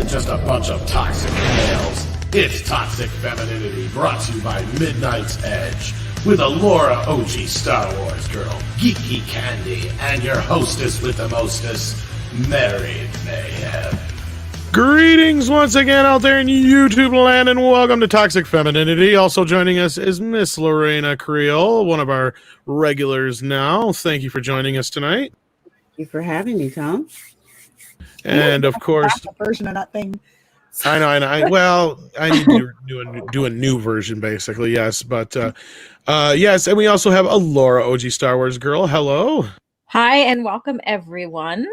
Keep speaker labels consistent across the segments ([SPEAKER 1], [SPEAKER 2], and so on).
[SPEAKER 1] just a bunch of toxic males. It's Toxic Femininity, brought to you by Midnight's Edge, with a Laura OG Star Wars girl, Geeky Candy, and your hostess with the mostest, Mary Mayhem.
[SPEAKER 2] Greetings once again out there in YouTube land, and welcome to Toxic Femininity. Also joining us is Miss Lorena Creole, one of our regulars now. Thank you for joining us tonight.
[SPEAKER 3] Thank you for having me, Tom.
[SPEAKER 2] And of course,
[SPEAKER 4] a version of that thing.
[SPEAKER 2] I know. Well, I need to do a new version, basically. Yes, but yes, and we also have a Laura OG Star Wars girl. Hello.
[SPEAKER 5] Hi, and welcome everyone.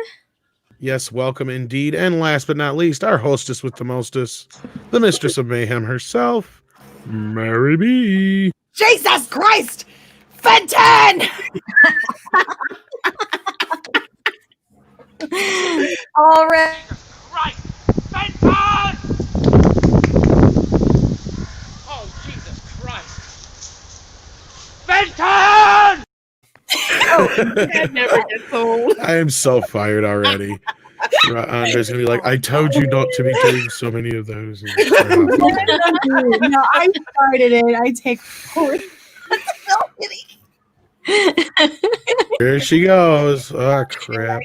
[SPEAKER 2] Yes, welcome indeed. And last but not least, our hostess with the mostest, the mistress of mayhem herself, Mary B.
[SPEAKER 4] Jesus Christ! Fenton! All right.
[SPEAKER 6] Christ! Fenton! Oh, Jesus Christ! Fenton!
[SPEAKER 5] That never gets old.
[SPEAKER 2] I am so fired already. Andre's gonna be like, I told you not to be doing so many of those.
[SPEAKER 4] No, I started it. I take forward.
[SPEAKER 2] Here she goes. Oh crap.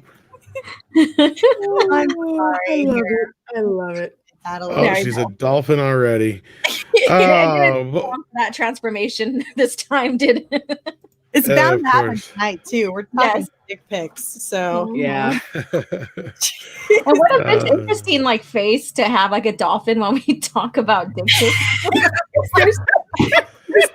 [SPEAKER 4] I'm sorry.
[SPEAKER 3] I love it.
[SPEAKER 2] Oh, she's a dolphin already.
[SPEAKER 5] That transformation this time did.
[SPEAKER 4] It's bound to happen
[SPEAKER 2] course.
[SPEAKER 4] tonight too. We're talking
[SPEAKER 5] Yes.
[SPEAKER 4] dick pics, so
[SPEAKER 3] Yeah.
[SPEAKER 5] And what a interesting face to have a dolphin when we talk about dick pics.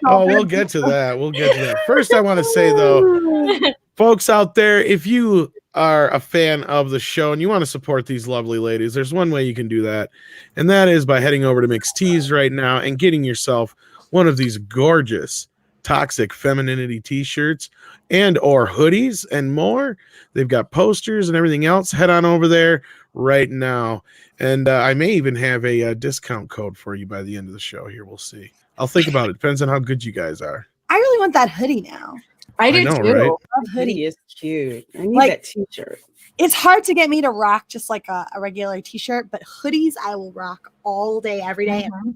[SPEAKER 2] Oh, we'll get to that. First, I want to say though, folks out there, if you are a fan of the show and you want to support these lovely ladies, there's one way you can do that, and that is by heading over to Mixed Tees right now and getting yourself one of these gorgeous Toxic Femininity t-shirts and or hoodies and more. They've got posters and everything else. Head on over there right now, and I may even have a discount code for you by the end of the show here. We'll see. I'll think about it. Depends on how good you guys are.
[SPEAKER 4] I really want that hoodie now.
[SPEAKER 5] I do
[SPEAKER 2] know,
[SPEAKER 5] too.
[SPEAKER 2] right?
[SPEAKER 4] Love hoodie.
[SPEAKER 3] Hoodie is cute. I need
[SPEAKER 4] Like-
[SPEAKER 3] that t-shirt.
[SPEAKER 4] It's hard to get me to rock just like a regular t-shirt, but hoodies I will rock all day, every day.
[SPEAKER 5] Mhm.
[SPEAKER 4] And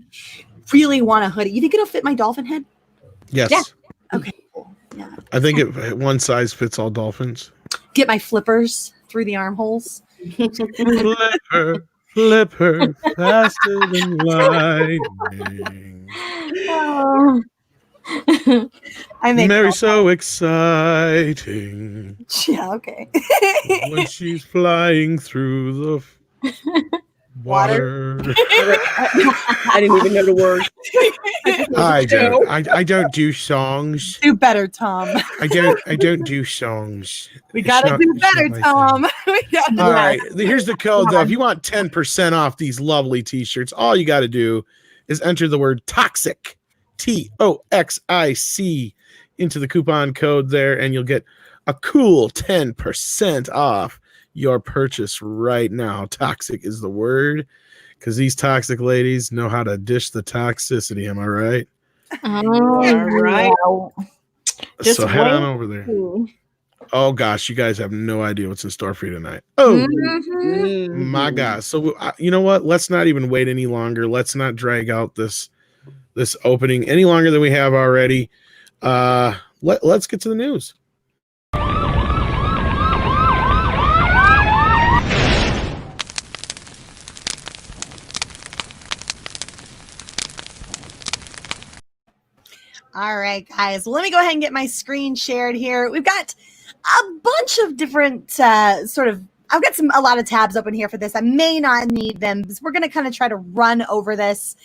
[SPEAKER 4] really want a hoodie. You think it'll fit my dolphin head?
[SPEAKER 2] Yes.
[SPEAKER 5] Yeah.
[SPEAKER 4] Okay, cool. Yeah.
[SPEAKER 2] I think one size fits all dolphins.
[SPEAKER 4] Get my flippers through the armholes.
[SPEAKER 2] Flip her faster than lightning.
[SPEAKER 5] Oh.
[SPEAKER 4] I make
[SPEAKER 2] Mary's so exciting
[SPEAKER 4] yeah, okay.
[SPEAKER 2] when she's flying through the water.
[SPEAKER 3] I didn't even know the word.
[SPEAKER 2] I don't do songs.
[SPEAKER 4] Do better, Tom.
[SPEAKER 2] I don't do songs.
[SPEAKER 4] We
[SPEAKER 2] It's
[SPEAKER 4] gotta
[SPEAKER 2] not-
[SPEAKER 4] do
[SPEAKER 2] it's not
[SPEAKER 4] better,
[SPEAKER 2] my
[SPEAKER 4] Tom. We gotta
[SPEAKER 2] All right, here's the code though. If you want 10% off these lovely t-shirts, all you got to do is enter the word toxic, TOXIC, into the coupon code there, and you'll get a cool 10% off your purchase right now. Toxic is the word, because these toxic ladies know how to dish the toxicity. Am I right?
[SPEAKER 3] All right.
[SPEAKER 5] Just
[SPEAKER 2] So head on
[SPEAKER 5] wait.
[SPEAKER 2] over there. Oh gosh, you guys have no idea what's in store for you tonight. Oh.
[SPEAKER 5] Mhm.
[SPEAKER 2] My God. So you know what? Let's not even wait any longer. Let's not drag out this opening any longer than we have already. Let's get to the news.
[SPEAKER 4] All right, guys. Well, let me go ahead and get my screen shared here. We've got a bunch of different I've got a lot of tabs open here for this. I may not need them because we're going to kind of try to run over this.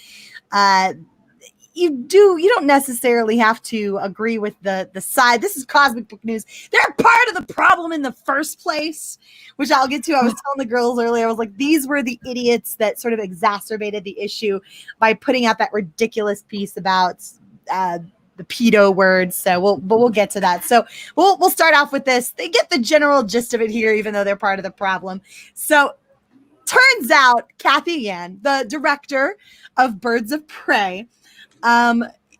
[SPEAKER 4] You don't necessarily have to agree with the side. This is Cosmic Book News. They're part of the problem in the first place, which I'll get to. I was telling the girls earlier, I was like, these were the idiots that sort of exacerbated the issue by putting out that ridiculous piece about the pedo words. So we'll get to that. So we'll start off with this. They get the general gist of it here, even though they're part of the problem. So turns out Kathy Yan, the director of Birds of Prey,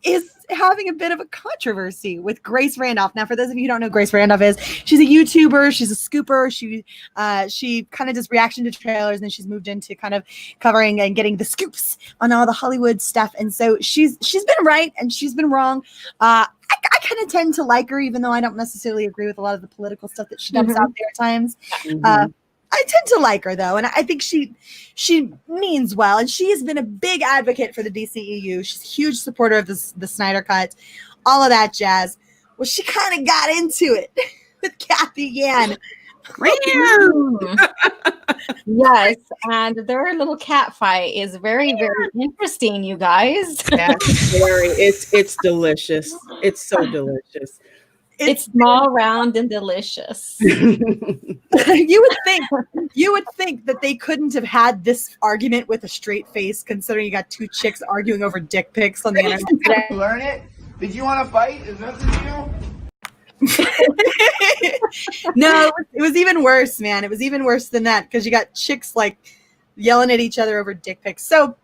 [SPEAKER 4] is having a bit of a controversy with Grace Randolph. Now, for those of you who don't know who Grace Randolph is, she's a YouTuber, she's a scooper, she kind of does reaction to trailers, and then she's moved into kind of covering and getting the scoops on all the Hollywood stuff. And so she's been right and she's been wrong. I kind of tend to like her, even though I don't necessarily agree with a lot of the political stuff that she dumps out there at times. I tend to like her, though, and I think she means well, and she has been a big advocate for the DCEU. She's a huge supporter of the Snyder Cut, all of that jazz. Well, she kind of got into it with Kathy Yan.
[SPEAKER 5] Yes, and their little cat fight is very, very interesting, you guys.
[SPEAKER 3] It's delicious. It's so delicious.
[SPEAKER 5] It's small, round, and delicious.
[SPEAKER 4] You would think that they couldn't have had this argument with a straight face, considering you got two chicks arguing over dick pics on the internet today.
[SPEAKER 7] Learn it? Did you want to fight? Is that the deal?
[SPEAKER 4] No, it was even worse, man. It was even worse than that because you got chicks like yelling at each other over dick pics. So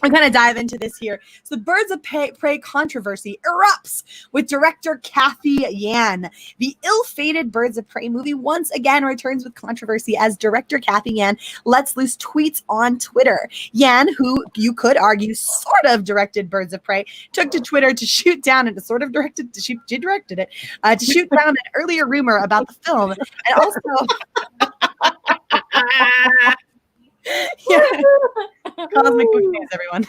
[SPEAKER 4] I'm going to dive into this here. So the Birds of Prey controversy erupts with director Kathy Yan. The ill-fated Birds of Prey movie once again returns with controversy as director Kathy Yan lets loose tweets on Twitter. Yan, who you could argue sort of directed Birds of Prey, took to Twitter to shoot down and she directed it to shoot down an earlier rumor about the film, and also. Cosmic news, everyone.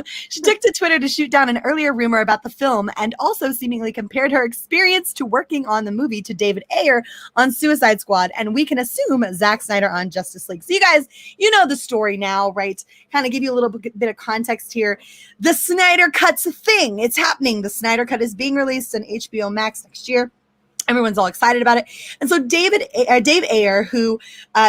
[SPEAKER 4] She took to Twitter to shoot down an earlier rumor about the film and also seemingly compared her experience to working on the movie to David Ayer on Suicide Squad, and we can assume Zack Snyder on Justice League. So you guys, you know the story now, right? Kind of give you a little bit of context here. The Snyder Cut's a thing. It's happening. The Snyder Cut is being released on HBO Max next year. Everyone's all excited about it. And so Dave Ayer, who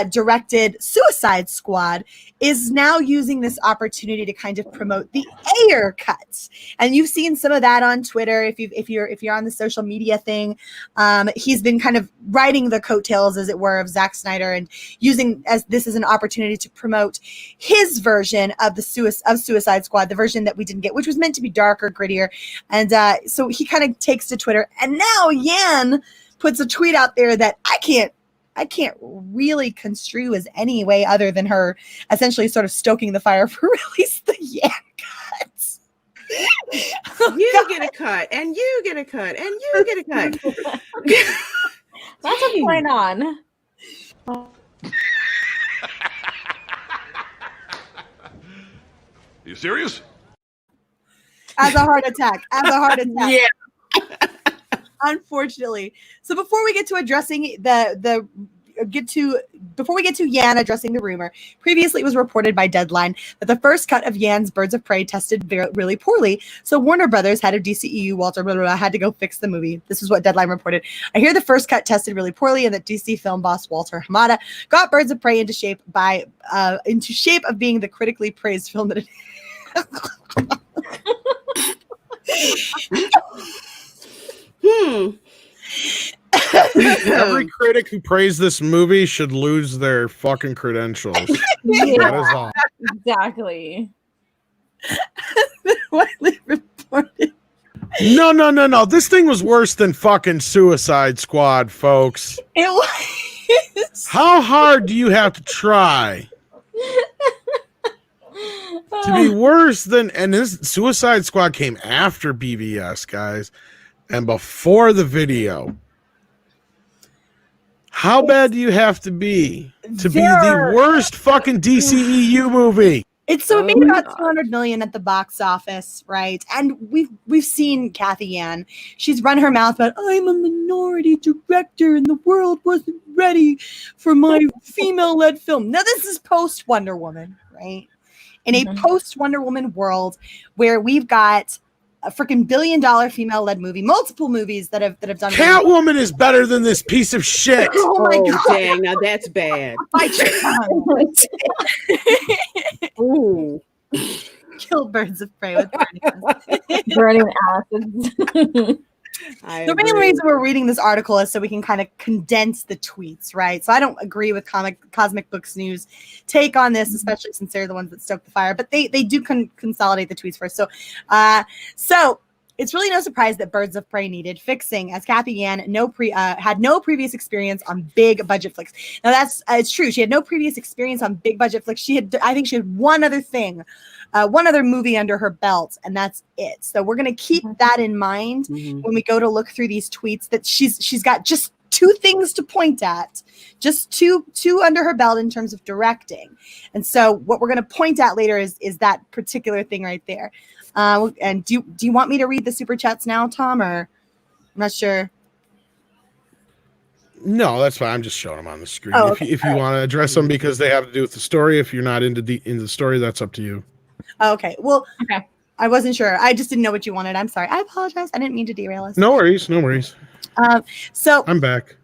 [SPEAKER 4] directed Suicide Squad, is now using this opportunity to kind of promote the Ayer cuts. And you've seen some of that on Twitter. If you're on the social media thing, he's been kind of riding the coattails, as it were, of Zack Snyder and using this as an opportunity to promote his version of Suicide Squad, the version that we didn't get, which was meant to be darker, grittier. And so he kind of takes to Twitter, and now Yan puts a tweet out there that I can't really construe as any way other than her essentially sort of stoking the fire for release the Yan cuts.
[SPEAKER 3] You get a cut, and you get a cut, and you get a cut.
[SPEAKER 5] That's what's going on.
[SPEAKER 8] You serious?
[SPEAKER 4] As a heart attack.
[SPEAKER 3] Yeah.
[SPEAKER 4] Unfortunately. So before we get to addressing before we get to Yan addressing the rumor, previously it was reported by Deadline that the first cut of Yan's Birds of Prey tested really poorly. So Warner Brothers, head of DCEU, Walter had to go fix the movie. This is what Deadline reported. I hear the first cut tested really poorly and that DC film boss Walter Hamada got Birds of Prey into shape of being the critically praised film that it
[SPEAKER 2] Every critic who praised this movie should lose their fucking credentials.
[SPEAKER 5] Yeah,
[SPEAKER 2] That is all.
[SPEAKER 5] exactly.
[SPEAKER 4] widely reported.
[SPEAKER 2] No. This thing was worse than fucking Suicide Squad, folks.
[SPEAKER 4] It was.
[SPEAKER 2] How hard do you have to try to be worse than? And this Suicide Squad came after BVS, guys, and before the video. How bad do you have to be the worst fucking DCEU movie?
[SPEAKER 4] It made about $200 million at the box office, right? And we've seen Kathy Yan. She's run her mouth about, I'm a minority director and the world wasn't ready for my female-led film. Now this is post Wonder Woman, right? In a post Wonder Woman world where we've got a freaking $1 billion female-led movie, multiple movies that have done.
[SPEAKER 2] Catwoman is better than this piece of shit.
[SPEAKER 3] Oh my God. Dang, now that's bad. Ooh.
[SPEAKER 4] Killed Birds of Prey with
[SPEAKER 5] Burning acids.
[SPEAKER 4] The main reason we're reading this article is so we can kind of condense the tweets, right? So I don't agree with Cosmic Books News take on this, especially since they're the ones that stoke the fire, but they do consolidate the tweets first. So it's really no surprise that Birds of Prey needed fixing, as Kathy Ann had no previous experience on big budget flicks. Now that's it's true. She had no previous experience on big budget flicks. I think she had one other movie under her belt, and that's it. So we're gonna keep that in mind when we go to look through these tweets. That she's got just 2 things to point at, just two under her belt in terms of directing. And so what we're gonna point at later is that particular thing right there. And do you want me to read the super chats now, Tom, or I'm not sure?
[SPEAKER 2] No, that's fine. I'm just showing them on the screen.
[SPEAKER 4] Oh,
[SPEAKER 2] If you want to address them because they have to do with the story, if you're not into the story, that's up to you.
[SPEAKER 4] Okay. Well, okay. I wasn't sure. I just didn't know what you wanted. I'm sorry. I apologize. I didn't mean to derail us.
[SPEAKER 2] No worries. No worries.
[SPEAKER 4] So
[SPEAKER 2] I'm back.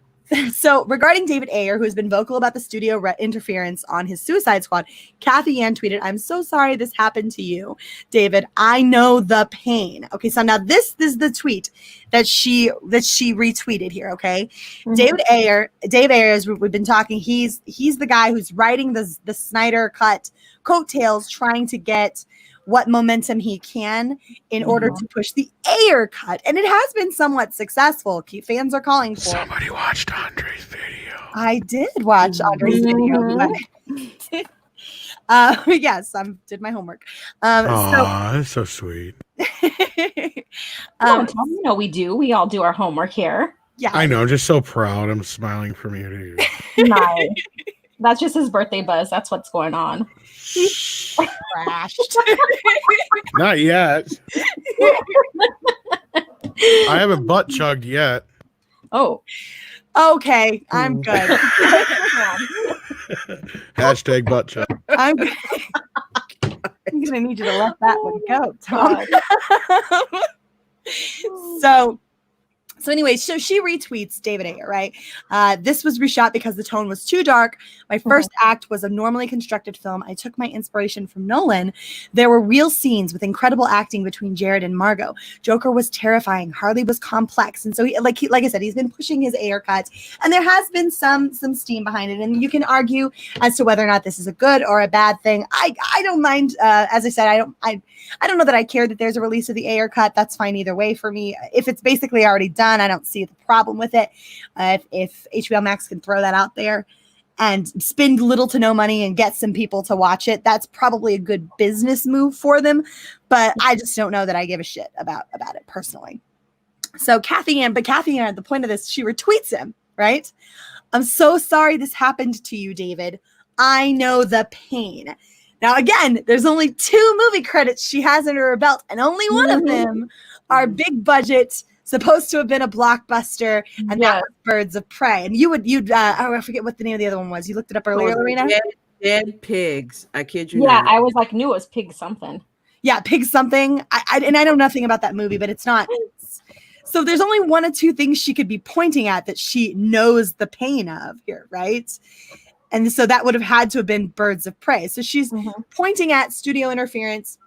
[SPEAKER 4] So regarding David Ayer, who has been vocal about the studio interference on his Suicide Squad, Kathy Ann tweeted, "I'm so sorry this happened to you, David. I know the pain." Okay, so now this is the tweet that she retweeted here. Okay, Dave Ayer, as we've been talking, he's the guy who's writing the Snyder cut coattails, trying to get what momentum he can in order to push the Ayer cut. And it has been somewhat successful. Fans are calling for
[SPEAKER 2] Somebody watched Andre's video.
[SPEAKER 4] I did watch Andre's video. Yes, I did my homework.
[SPEAKER 2] That's so sweet.
[SPEAKER 5] We do. We all do our homework here.
[SPEAKER 4] Yeah.
[SPEAKER 2] I know. I'm just so proud. I'm smiling from ear to ear.
[SPEAKER 5] Nice. That's just his birthday buzz. That's what's going on.
[SPEAKER 4] Crashed.
[SPEAKER 2] Not yet. I haven't butt chugged yet.
[SPEAKER 5] Oh.
[SPEAKER 4] Okay, I'm good.
[SPEAKER 2] Hashtag butt chug.
[SPEAKER 4] I'm gonna need you to let that one go, Tom. So anyway, so she retweets David Ayer, right? This was reshot because the tone was too dark. My first act was a normally constructed film. I took my inspiration from Nolan. There were real scenes with incredible acting between Jared and Margot. Joker was terrifying. Harley was complex. And so, like I said, he's been pushing his Ayer cut. And there has been some steam behind it. And you can argue as to whether or not this is a good or a bad thing. I don't mind. As I said, I don't know that I care that there's a release of the Ayer cut. That's fine either way for me. If it's basically already done, I don't see the problem with it. If HBO Max can throw that out there and spend little to no money and get some people to watch it, that's probably a good business move for them. But I just don't know that I give a shit about it personally. So Kathy Ann, at the point of this, she retweets him, right? "I'm so sorry this happened to you, David. I know the pain." Now, again, there's only 2 movie credits she has under her belt, and only one of them are big budget, supposed to have been a blockbuster, and that was Birds of Prey. And I forget what the name of the other one was. You looked it up earlier, Lorena?
[SPEAKER 3] Dead Pigs. I kid you
[SPEAKER 5] not.
[SPEAKER 3] not.
[SPEAKER 5] I was like, knew it was Pig something.
[SPEAKER 4] Yeah, Pig something. I know nothing about that movie, but it's not. So there's only 1 or 2 things she could be pointing at that she knows the pain of here, right? And so that would have had to have been Birds of Prey. So she's pointing at studio interference.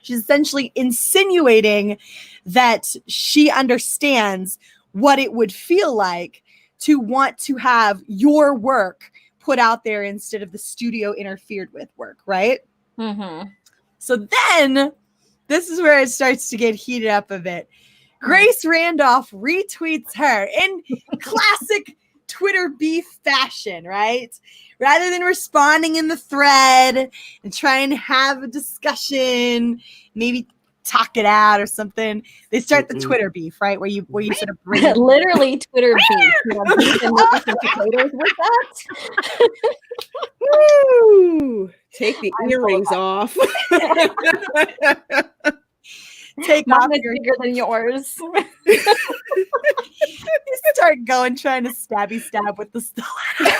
[SPEAKER 4] She's essentially insinuating that she understands what it would feel like to want to have your work put out there instead of the studio interfered with work, right? So then this is where it starts to get heated up a bit. Grace Randolph retweets her in classic Twitter beef fashion, right? Rather than responding in the thread and trying to have a discussion, maybe talk it out or something, they start the Twitter beef, right? Where you sort of bring
[SPEAKER 5] literally Twitter beef. Beef and potatoes with that.
[SPEAKER 3] Woo! Take the earrings off.
[SPEAKER 4] Take
[SPEAKER 5] Not
[SPEAKER 4] off
[SPEAKER 5] much
[SPEAKER 4] your
[SPEAKER 5] bigger than yours.
[SPEAKER 4] You start going, trying to stab with the stiletto.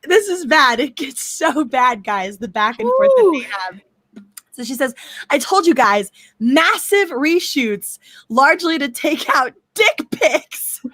[SPEAKER 4] This is bad. It gets so bad, guys. The back and forth that they have. So she says, "I told you guys, massive reshoots, largely to take out dick pics.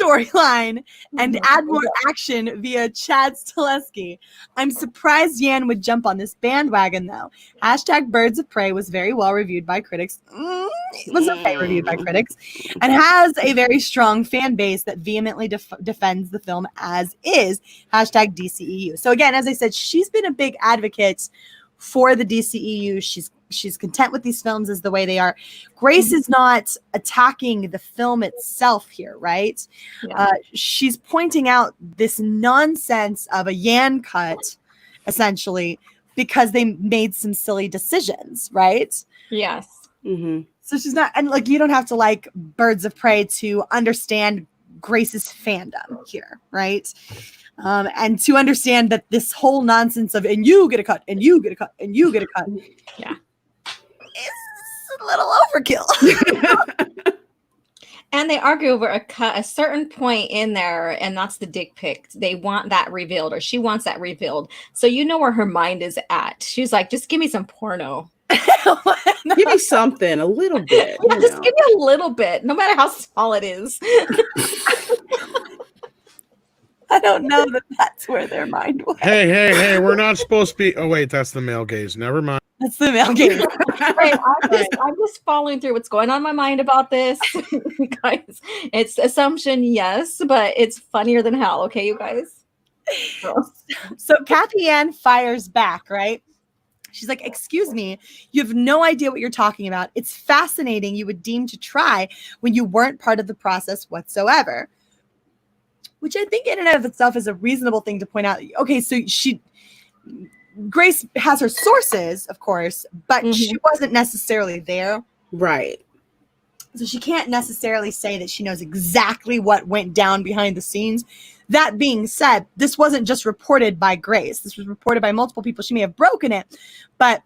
[SPEAKER 4] storyline and add more action via Chad Stileski. I'm surprised Yan would jump on this bandwagon, though. Hashtag Birds of Prey was very well reviewed by critics. It was okay reviewed by critics, and has a very strong fan base that vehemently defends the film as is. Hashtag DCEU. So again, as I said, she's been a big advocate for the DCEU. She's content with these films as the way they are. Grace is not attacking the film itself here, right? Yeah. She's pointing out this nonsense of a Yan cut, essentially, because they made some silly decisions, right?
[SPEAKER 5] Yes.
[SPEAKER 3] Mm-hmm.
[SPEAKER 4] So she's not, and like, you don't have to like Birds of Prey to understand Grace's fandom here, right? And to understand that this whole nonsense of, and you get a cut, and you get a cut, and you get a cut.
[SPEAKER 5] Yeah.
[SPEAKER 4] Is a little overkill.
[SPEAKER 5] And they argue over a certain point in there, and that's the dick pic. They want that revealed, or she wants that revealed. So you know where her mind is at. She's like, just give me some porno.
[SPEAKER 3] Give me something, a little bit.
[SPEAKER 5] Yeah, just give me a little bit, no matter how small it is.
[SPEAKER 4] I don't know that that's where their mind was.
[SPEAKER 2] Hey, we're not supposed to be. Oh, wait, that's the male gaze. Never mind.
[SPEAKER 4] That's the male gaze.
[SPEAKER 5] Right, I'm just following through what's going on in my mind about this. Guys, it's assumption, yes, but it's funnier than hell. Okay, you guys?
[SPEAKER 4] So Kathy Ann fires back, right? She's like, excuse me, you have no idea what you're talking about. It's fascinating you would deem to try when you weren't part of the process whatsoever. Which I think in and of itself is a reasonable thing to point out. Okay, so Grace has her sources, of course, but she wasn't necessarily there.
[SPEAKER 3] Right.
[SPEAKER 4] So she can't necessarily say that she knows exactly what went down behind the scenes. That being said, this wasn't just reported by Grace. This was reported by multiple people. She may have broken it, but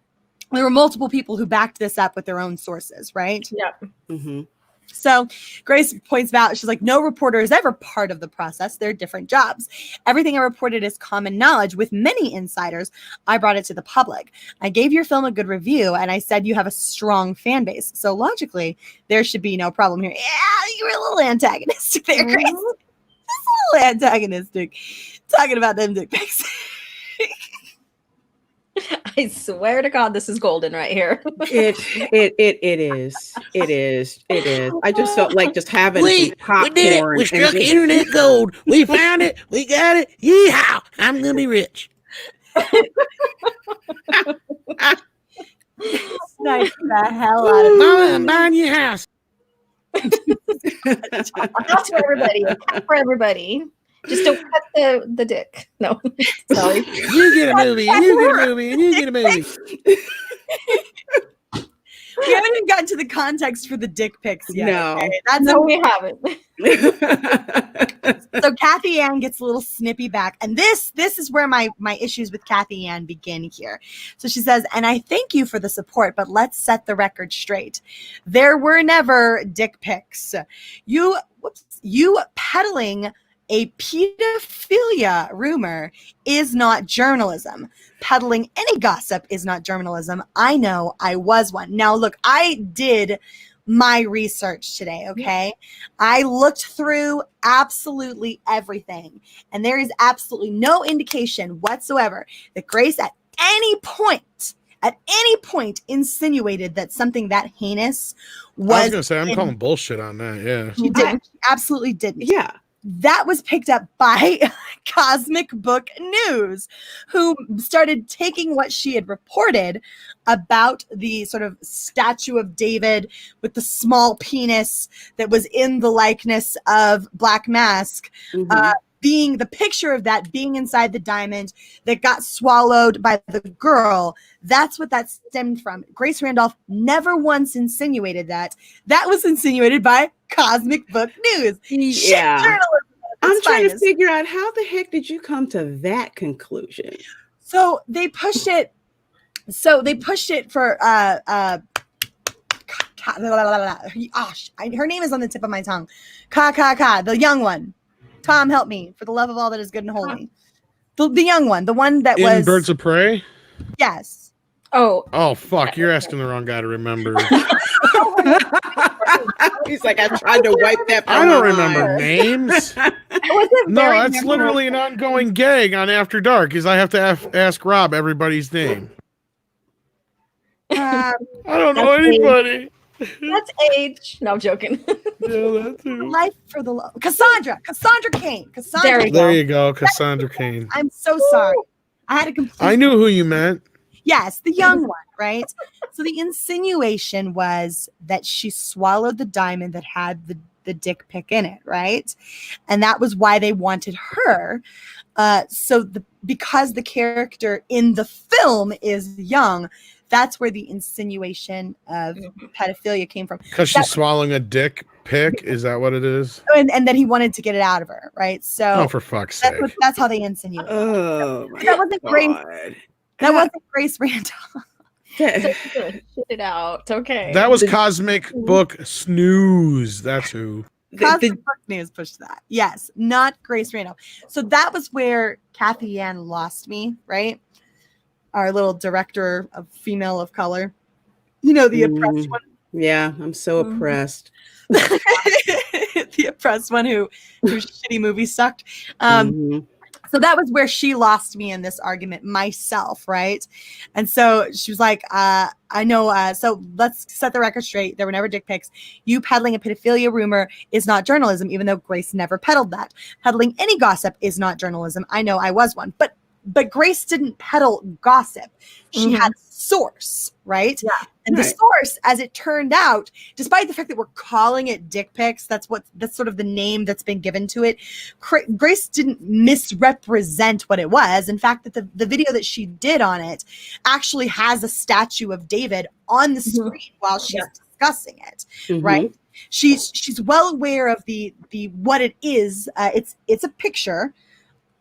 [SPEAKER 4] there were multiple people who backed this up with their own sources, right?
[SPEAKER 5] Yeah.
[SPEAKER 3] Mm-hmm.
[SPEAKER 4] So Grace points out, she's like, no reporter is ever part of the process. They're different jobs. Everything I reported is common knowledge. With many insiders, I brought it to the public. I gave your film a good review, and I said you have a strong fan base. So logically, there should be no problem here. Yeah, you were a little antagonistic there, Grace. Just a little antagonistic. Talking about them dick pics.
[SPEAKER 5] I swear to God, this is golden right here.
[SPEAKER 3] It is. I just felt like just having some popcorn.
[SPEAKER 2] We did it. We struck internet gold. We found it. We got it. Yeehaw! I'm gonna be rich.
[SPEAKER 4] Snipe the hell out of
[SPEAKER 2] Mama, I'm buying your house.
[SPEAKER 5] Not to everybody. Not for everybody. Just don't cut the dick. No. Sorry.
[SPEAKER 2] You get a movie, and you get a movie, and you get a movie.
[SPEAKER 4] We haven't even gotten to the context for the dick pics yet.
[SPEAKER 3] No.
[SPEAKER 4] Okay?
[SPEAKER 5] We haven't.
[SPEAKER 4] So Kathy Ann gets a little snippy back. And this is where my issues with Kathy Ann begin here. So she says, and I thank you for the support, but let's set the record straight. There were never dick pics. You peddling a pedophilia rumor is not journalism. Peddling any gossip is not journalism. I know, I was one. Now, look, I did my research today, okay? I looked through absolutely everything, and there is absolutely no indication whatsoever that Grace at any point insinuated that something that heinous was.
[SPEAKER 2] I was going to say, I'm calling bullshit on that, yeah.
[SPEAKER 4] She did. She absolutely didn't.
[SPEAKER 3] Yeah.
[SPEAKER 4] That was picked up by Cosmic Book News, who started taking what she had reported about the sort of statue of David with the small penis that was in the likeness of Black Mask, being the picture of that being inside the diamond that got swallowed by the girl. That's what that stemmed from. Grace Randolph never once insinuated that. That was insinuated by Cosmic Book News.
[SPEAKER 3] Yeah.
[SPEAKER 4] Journalism.
[SPEAKER 3] I'm trying to figure out how the heck did you come to that conclusion?
[SPEAKER 4] So they pushed it. For her name is on the tip of my tongue. The young one. Tom, help me for the love of all that is good and holy. The young one, the one that was
[SPEAKER 2] Birds of Prey.
[SPEAKER 4] Yes.
[SPEAKER 5] Oh,
[SPEAKER 2] fuck! You're asking the wrong guy to remember.
[SPEAKER 3] He's like, I tried to wipe that from
[SPEAKER 2] I don't
[SPEAKER 3] my
[SPEAKER 2] remember
[SPEAKER 3] mind.
[SPEAKER 2] names.
[SPEAKER 5] wasn't
[SPEAKER 2] No,
[SPEAKER 5] very
[SPEAKER 2] that's
[SPEAKER 5] memorable.
[SPEAKER 2] literally an ongoing gag on After Dark. Is I have to ask Rob everybody's name.
[SPEAKER 4] Uh,
[SPEAKER 2] I don't know
[SPEAKER 5] That's
[SPEAKER 2] anybody.
[SPEAKER 5] That's age. No, I'm joking.
[SPEAKER 2] Yeah, that too.
[SPEAKER 4] life for the love. Cassandra Kane.
[SPEAKER 5] There we
[SPEAKER 2] There
[SPEAKER 5] go.
[SPEAKER 2] you go, Cassandra Cain.
[SPEAKER 4] I'm so sorry. I had a complete.
[SPEAKER 2] I knew who you meant.
[SPEAKER 4] Yes, the young one, right? So the insinuation was that she swallowed the diamond that had the dick pic in it, right? And that was why they wanted her. Because the character in the film is young, that's where the insinuation of pedophilia came from.
[SPEAKER 2] Because she's swallowing a dick pic. Is that what it is?
[SPEAKER 4] And that he wanted to get it out of her, right? So
[SPEAKER 2] Oh, for fuck's sake.
[SPEAKER 4] that's how they insinuated.
[SPEAKER 3] Oh, my
[SPEAKER 4] That wasn't Grace.
[SPEAKER 3] God.
[SPEAKER 4] That wasn't Grace Randolph.
[SPEAKER 5] Shit it out. Okay.
[SPEAKER 2] That was Cosmic Book Snooze. That's who.
[SPEAKER 4] Cosmic Book News pushed that. Yes, not Grace Randolph. So that was where Kathy Ann lost me, right? Our little director of female of color. You know, the oppressed one.
[SPEAKER 3] Yeah, I'm so oppressed.
[SPEAKER 4] The oppressed one whose shitty movie sucked. So that was where she lost me in this argument myself, right? And so she was like, I know, so let's set the record straight. There were never dick pics. You peddling a pedophilia rumor is not journalism, even though Grace never peddled that. Peddling any gossip is not journalism. I know I was one, but Grace didn't peddle gossip. She had a source, right? Yeah. And the source, as it turned out, despite the fact that we're calling it dick pics, that's sort of the name that's been given to it. Grace didn't misrepresent what it was. In fact, that the video that she did on it actually has a statue of David on the screen while she's discussing it, right? She's well aware of the what it is. It's a picture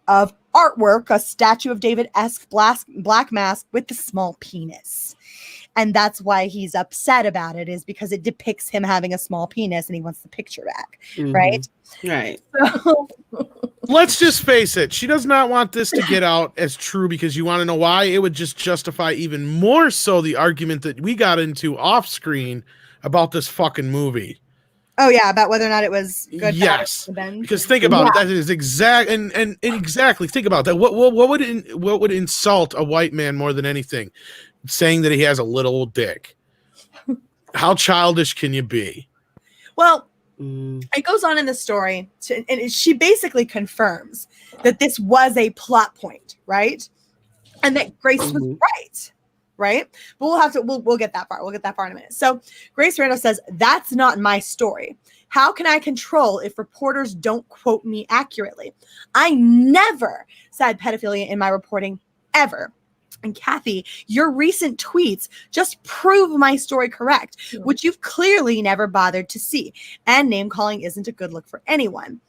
[SPEAKER 4] of artwork, a statue of David-esque black mask with the small penis. And that's why he's upset about it, is because it depicts him having a small penis and he wants the picture back, right?
[SPEAKER 3] Right.
[SPEAKER 4] So,
[SPEAKER 2] Let's just face it. She does not want this to get out as true, because you want to know why? It would just justify even more so the argument that we got into off screen about this fucking movie.
[SPEAKER 4] oh yeah, about whether or not it was good.
[SPEAKER 2] Yes,
[SPEAKER 4] bad, then.
[SPEAKER 2] because think about it. That is exact and exactly think about that. What would insult a white man more than anything? Saying that he has a little dick. How childish can you be?
[SPEAKER 4] Well, it goes on in the story, and she basically confirms that this was a plot point, right? And that Grace was right? But we'll get that far. We'll get that far in a minute. So Grace Randolph says, that's not my story. How can I control if reporters don't quote me accurately? I never said pedophilia in my reporting, ever. And Kathy, your recent tweets just prove my story correct, which you've clearly never bothered to see. And name calling isn't a good look for anyone.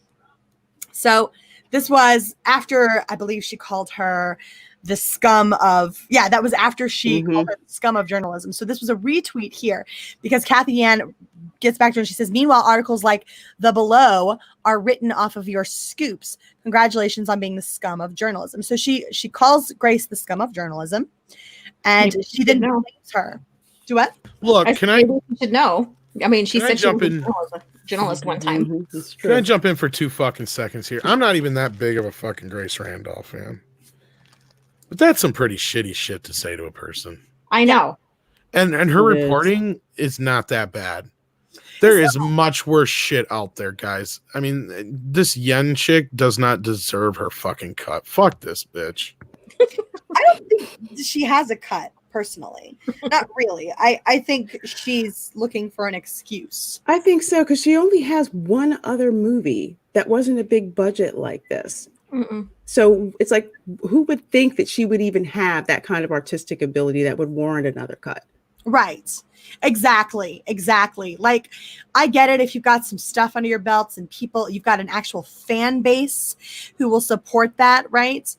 [SPEAKER 4] So this was after, I believe she called her the scum of, that was after she called her the scum of journalism. So this was a retweet here, because Kathy Ann gets back to her and she says, meanwhile, articles like the below are written off of your scoops. Congratulations on being the scum of journalism. So she calls Grace the scum of journalism, and she then blames her. Do what?
[SPEAKER 2] Look,
[SPEAKER 5] You should know. I mean, she said she was a journalist one time.
[SPEAKER 2] Can I jump in for 2 fucking seconds here? I'm not even that big of a fucking Grace Randolph fan. But that's some pretty shitty shit to say to a person.
[SPEAKER 5] I know.
[SPEAKER 2] And her reporting is not that bad. There is much worse shit out there, guys. I mean, this Yen chick does not deserve her fucking cut. Fuck this bitch.
[SPEAKER 4] I don't think she has a cut, personally. Not really. I think she's looking for an excuse.
[SPEAKER 3] I think so, because she only has one other movie that wasn't a big budget like this. So it's like, who would think that she would even have that kind of artistic ability that would warrant another cut?
[SPEAKER 4] Right. Exactly. Like, I get it if you've got some stuff under your belts and you've got an actual fan base who will support that, right?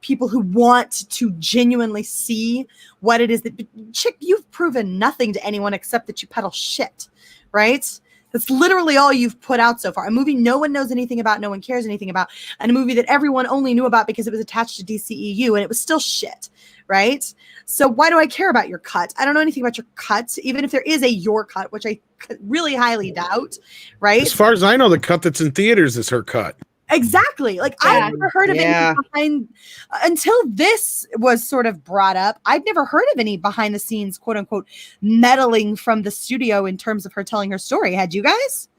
[SPEAKER 4] People who want to genuinely see what it is that, chick, you've proven nothing to anyone except that you peddle shit, right? That's literally all you've put out so far. A movie no one knows anything about, no one cares anything about, and a movie that everyone only knew about because it was attached to DCEU and it was still shit, right? So why do I care about your cut? I don't know anything about your cut, even if there is a your cut, which I really highly doubt, right?
[SPEAKER 2] As far as I know, the cut that's in theaters is her cut.
[SPEAKER 4] Exactly. Like I've never heard of any behind until this was sort of brought up. I'd never heard of any behind the scenes, quote unquote, meddling from the studio in terms of her telling her story. Had you guys?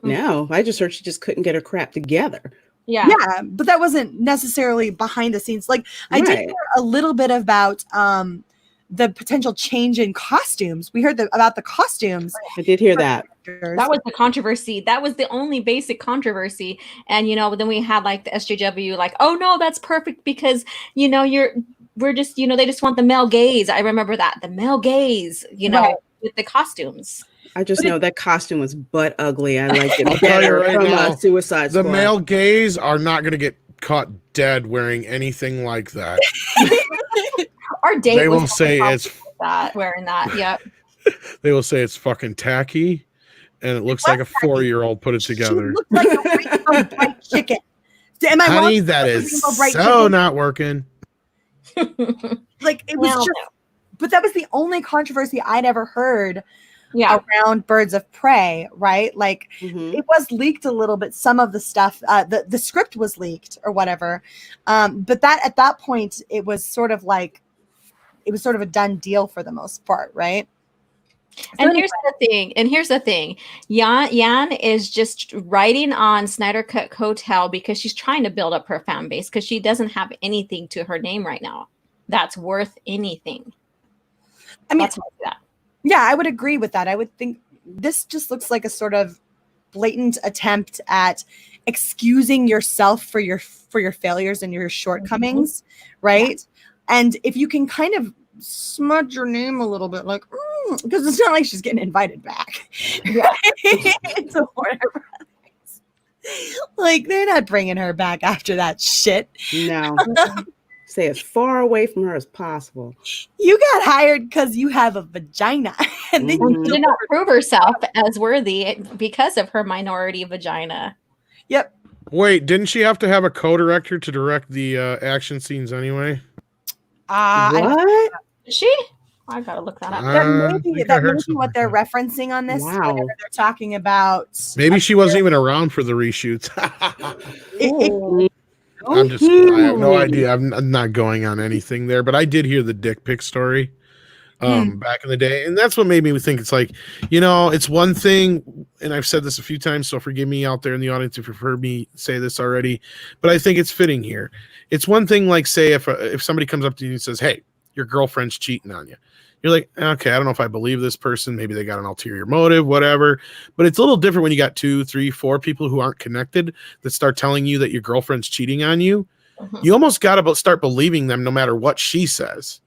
[SPEAKER 3] No, I just heard she just couldn't get her crap together.
[SPEAKER 4] Yeah, but that wasn't necessarily behind the scenes. Like I did hear a little bit about the potential change in costumes. We heard about the costumes.
[SPEAKER 3] I did hear that.
[SPEAKER 5] That was the controversy. That was the only basic controversy. And, you know, then we had like the SJW, like, oh no, that's perfect because, you know, we're just, you know, they just want the male gaze. I remember that, the male gaze, you know, with the costumes.
[SPEAKER 3] I just know that costume was butt ugly. I liked it better from Suicide Squad.
[SPEAKER 2] The male gays are not going to get caught dead wearing anything like that.
[SPEAKER 5] Our date
[SPEAKER 2] they will say it's
[SPEAKER 5] wearing that. Yep.
[SPEAKER 2] They will say it's fucking tacky, and it looks like a 4-year-old put it together.
[SPEAKER 4] She looked like a rainbow bright chicken. Am I
[SPEAKER 2] Honey,
[SPEAKER 4] wrong?
[SPEAKER 2] that is so
[SPEAKER 4] chicken?
[SPEAKER 2] not working.
[SPEAKER 4] Like it was just, but that was the only controversy I'd ever heard. Around Birds of Prey, right? Like it was leaked a little bit. Some of the stuff, the script was leaked or whatever. But that at that point, it was sort of a done deal for the most part, right?
[SPEAKER 5] And here's the thing. Yan is just riding on Snyder Cut coattail because she's trying to build up her fan base because she doesn't have anything to her name right now that's worth anything.
[SPEAKER 4] I mean, yeah, I would agree with that. I would think this just looks like a sort of blatant attempt at excusing yourself for your failures and your shortcomings, right? And if you can kind of smudge your name a little bit, like, because it's not like she's getting invited back. To Warner Brothers. Like, they're not bringing her back after that shit.
[SPEAKER 3] No. Stay as far away from her as possible.
[SPEAKER 4] You got hired because you have a vagina. And then
[SPEAKER 5] you did not prove herself as worthy because of her minority vagina.
[SPEAKER 4] Yep.
[SPEAKER 2] Wait, didn't she have to have a co-director to direct the action scenes anyway?
[SPEAKER 3] What?
[SPEAKER 5] Is she? I gotta look that up.
[SPEAKER 4] That may be what they're referencing on this.
[SPEAKER 3] Wow.
[SPEAKER 4] They're talking about.
[SPEAKER 2] Maybe she wasn't even around for the reshoots. I have no idea. I'm not going on anything there, but I did hear the dick pic story back in the day. And that's what made me think it's like, you know, it's one thing, and I've said this a few times, so forgive me out there in the audience if you've heard me say this already, but I think it's fitting here. It's one thing, like, say, if somebody comes up to you and says, hey, your girlfriend's cheating on you. You're like, okay, I don't know if I believe this person. Maybe they got an ulterior motive, whatever. But it's a little different when you got 2, 3, 4 people who aren't connected that start telling you that your girlfriend's cheating on you. You almost got to start believing them no matter what she says,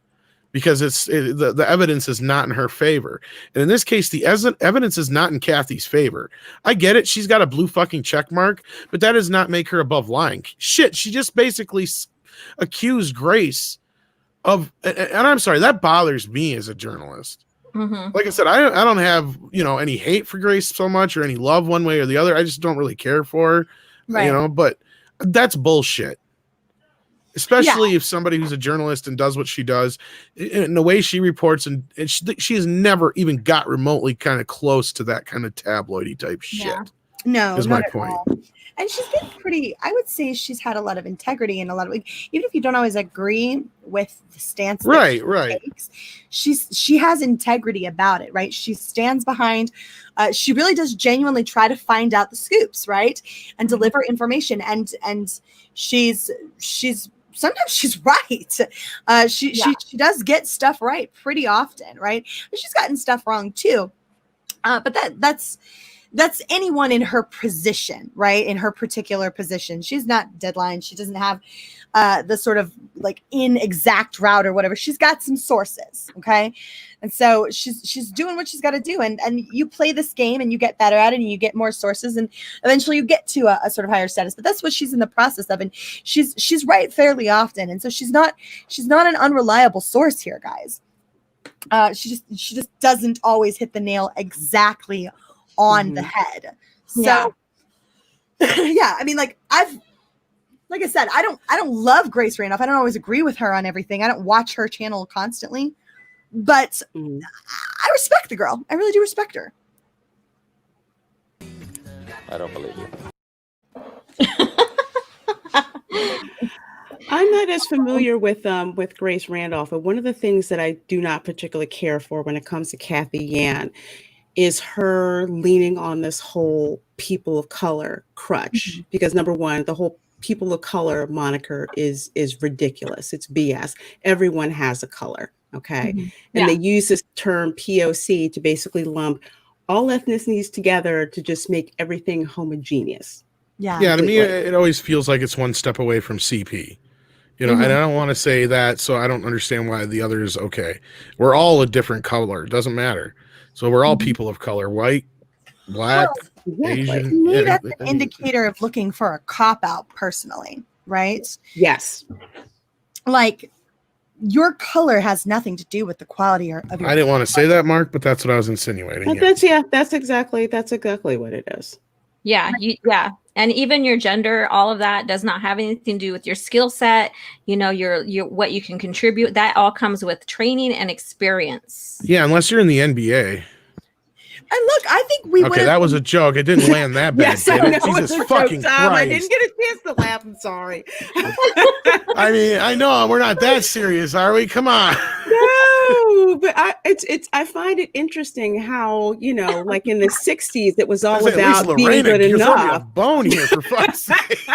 [SPEAKER 2] because the evidence is not in her favor. And in this case, the evidence is not in Kathy's favor. I get it. She's got a blue fucking check mark, but that does not make her above lying. Shit, she just basically accused Grace of, and I'm sorry, that bothers me as a journalist. Like I said, I don't have, you know, any hate for Grace so much or any love one way or the other. I just don't really care for her, you know, but that's bullshit. Especially if somebody who's a journalist and does what she does in the way she reports, and she has never even got remotely kind of close to that kind of tabloidy type shit.
[SPEAKER 4] No,
[SPEAKER 2] is my point.
[SPEAKER 4] And she's been pretty, I would say she's had a lot of integrity and a lot of, like, even if you don't always agree with the stance that she takes, she has integrity about it, right? She stands behind, she really does genuinely try to find out the scoops, right? And deliver information. And she's sometimes she's right. She does get stuff right pretty often, right? And she's gotten stuff wrong too. But that's anyone in her position, right? In her particular position. She's not Deadline. She doesn't have the sort of like inexact route or whatever. She's got some sources, okay? And so she's doing what she's got to do. And you play this game and you get better at it and you get more sources and eventually you get to a sort of higher status. But that's what she's in the process of. And she's right fairly often. And so she's not an unreliable source here, guys. She just doesn't always hit the nail exactly on the head. So yeah, I mean, like I said, I don't love Grace Randolph. I don't always agree with her on everything. I don't watch her channel constantly, but I respect the girl. I really do respect her.
[SPEAKER 8] I don't believe you.
[SPEAKER 3] I'm not as familiar with Grace Randolph, but one of the things that I do not particularly care for when it comes to Kathy Yan is her leaning on this whole people of color crutch. Because number one, the whole people of color moniker is ridiculous. It's BS. Everyone has a color, okay? And they use this term POC to basically lump all ethnicities together to just make everything homogeneous.
[SPEAKER 2] Yeah, to me, it always feels like it's one step away from CP. You know, and I don't want to say that, so I don't understand why the other is okay. We're all a different color. It doesn't matter. So we're all people of color, white, black, Asian.
[SPEAKER 4] To me, that's an indicator of looking for a cop-out, personally, right?
[SPEAKER 3] Yes.
[SPEAKER 4] Like, your color has nothing to do with the quality of your
[SPEAKER 2] I didn't want to say that, Mark, but that's what I was insinuating.
[SPEAKER 3] That's exactly what it is.
[SPEAKER 5] Yeah, and even your gender, all of that does not have anything to do with your skill set. You know, your what you can contribute. That all comes with training and experience.
[SPEAKER 2] Yeah, unless you're in the NBA.
[SPEAKER 4] And look, I think we
[SPEAKER 2] Okay, that was a joke. It didn't land that bad.
[SPEAKER 3] Yes, I know,
[SPEAKER 2] Jesus
[SPEAKER 3] it was a
[SPEAKER 2] fucking
[SPEAKER 3] joke, Tom.
[SPEAKER 2] Christ.
[SPEAKER 3] I didn't get a chance to laugh. I'm sorry.
[SPEAKER 2] I mean, I know we're not that serious, are we? Come on.
[SPEAKER 3] No, but I find it interesting how, you know, like in the 60s, it was all about being good enough.
[SPEAKER 2] A bone here, for fuck's sake.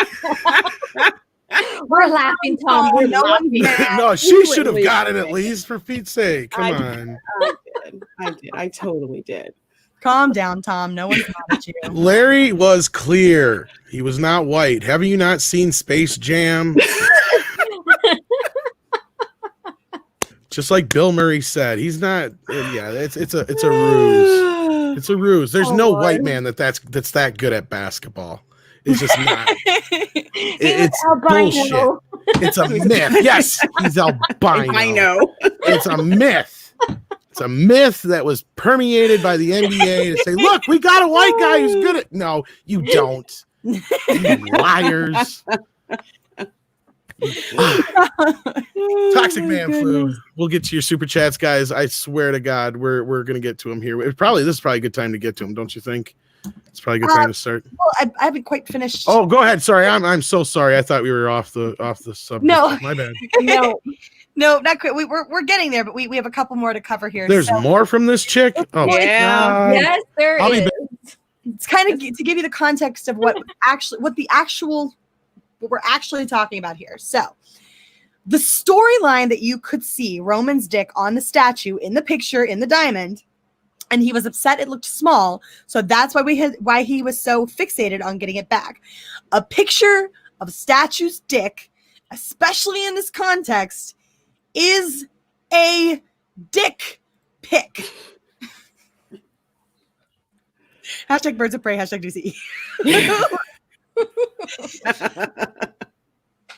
[SPEAKER 5] We're laughing, Tom. We're laughing.
[SPEAKER 2] No, she should have gotten at least, for Pete's sake. Come on.
[SPEAKER 3] I did. I totally did.
[SPEAKER 4] Calm down, Tom. No one's mad at you.
[SPEAKER 2] Larry was clear. He was not white. Have you not seen Space Jam? Just like Bill Murray said, he's not. Yeah, it's a ruse. It's a ruse. There's no white man that's that good at basketball. It's just not. It's bullshit. It's a myth. Yes, he's albino.
[SPEAKER 3] I know.
[SPEAKER 2] It's a myth. It's a myth that was permeated by the NBA to say, look, we got a white guy who's good at. No, you don't. You liars. Toxic Man Flu. We'll get to your super chats, guys. I swear to God, we're gonna get to him here. This is probably a good time to get to him, don't you think? It's probably a good time to start.
[SPEAKER 4] Well, I haven't quite finished.
[SPEAKER 2] Oh, go ahead. Sorry, I'm so sorry. I thought we were off the subject.
[SPEAKER 4] No,
[SPEAKER 2] my bad.
[SPEAKER 4] No, not quite. We're getting there, but we have a couple more to cover here.
[SPEAKER 2] There's more from this chick. Oh
[SPEAKER 3] yeah,
[SPEAKER 5] yes, there is.
[SPEAKER 4] It's kind of to give you the context of what we're actually talking about here. So, the storyline that you could see Roman's dick on the statue in the picture in the diamond, and he was upset it looked small, so that's why he was so fixated on getting it back. A picture of a statue's dick, especially in this context, is a dick pic. Hashtag birds of prey, hashtag DC.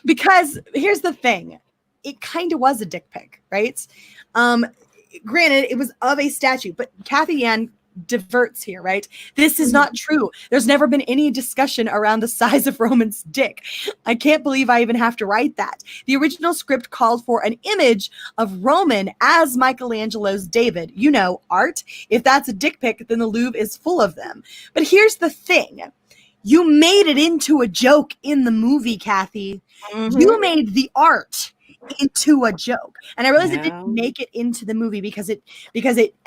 [SPEAKER 4] Because here's the thing, it kind of was a dick pic, right? Granted, it was of a statue, but Kathy Yan diverts here, right? This is not true. There's never been any discussion around the size of Roman's dick. I can't believe I even have to write that. The original script called for an image of Roman as Michelangelo's David. You know, art. If that's a dick pic, then the Louvre is full of them. But here's the thing. You made it into a joke in the movie, Kathy. You made the art into a joke, and I realized it didn't make it into the movie because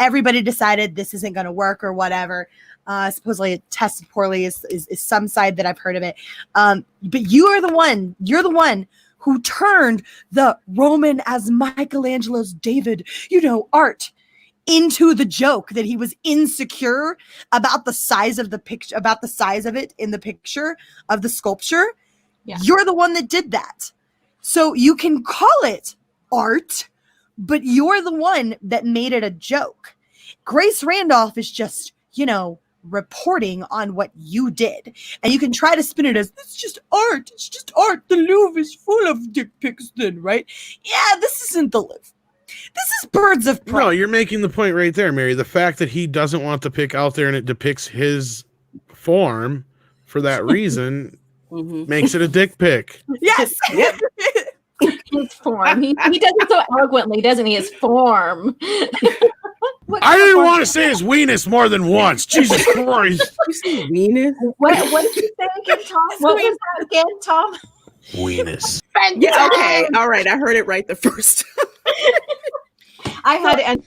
[SPEAKER 4] everybody decided this isn't going to work or whatever. Supposedly it tested poorly is some side that I've heard of it. But you're the one who turned the Roman as Michelangelo's David, art into the joke that he was insecure about the size of the picture, about the size of it in the picture of the sculpture. Yeah. You're the one that did that. So you can call it art, but you're the one that made it a joke. Grace Randolph is just, reporting on what you did. And you can try to spin it as, it's just art. It's just art. The Louvre is full of dick pics then, right? Yeah, this isn't the Louvre. This is birds of prey.
[SPEAKER 2] No, you're making the point right there, Mary. The fact that he doesn't want the pic out there and it depicts his form for that reason makes it a dick pic.
[SPEAKER 4] Yes.
[SPEAKER 5] His form. He does it so eloquently, doesn't he? His form.
[SPEAKER 2] I didn't want to say his weenus more than once. Jesus Christ.
[SPEAKER 3] You say weenus?
[SPEAKER 5] What did you say again, Tom? What was that again, Tom?
[SPEAKER 2] Weenus.
[SPEAKER 3] Yeah, okay. All right. I heard it right the first time.
[SPEAKER 5] I had to.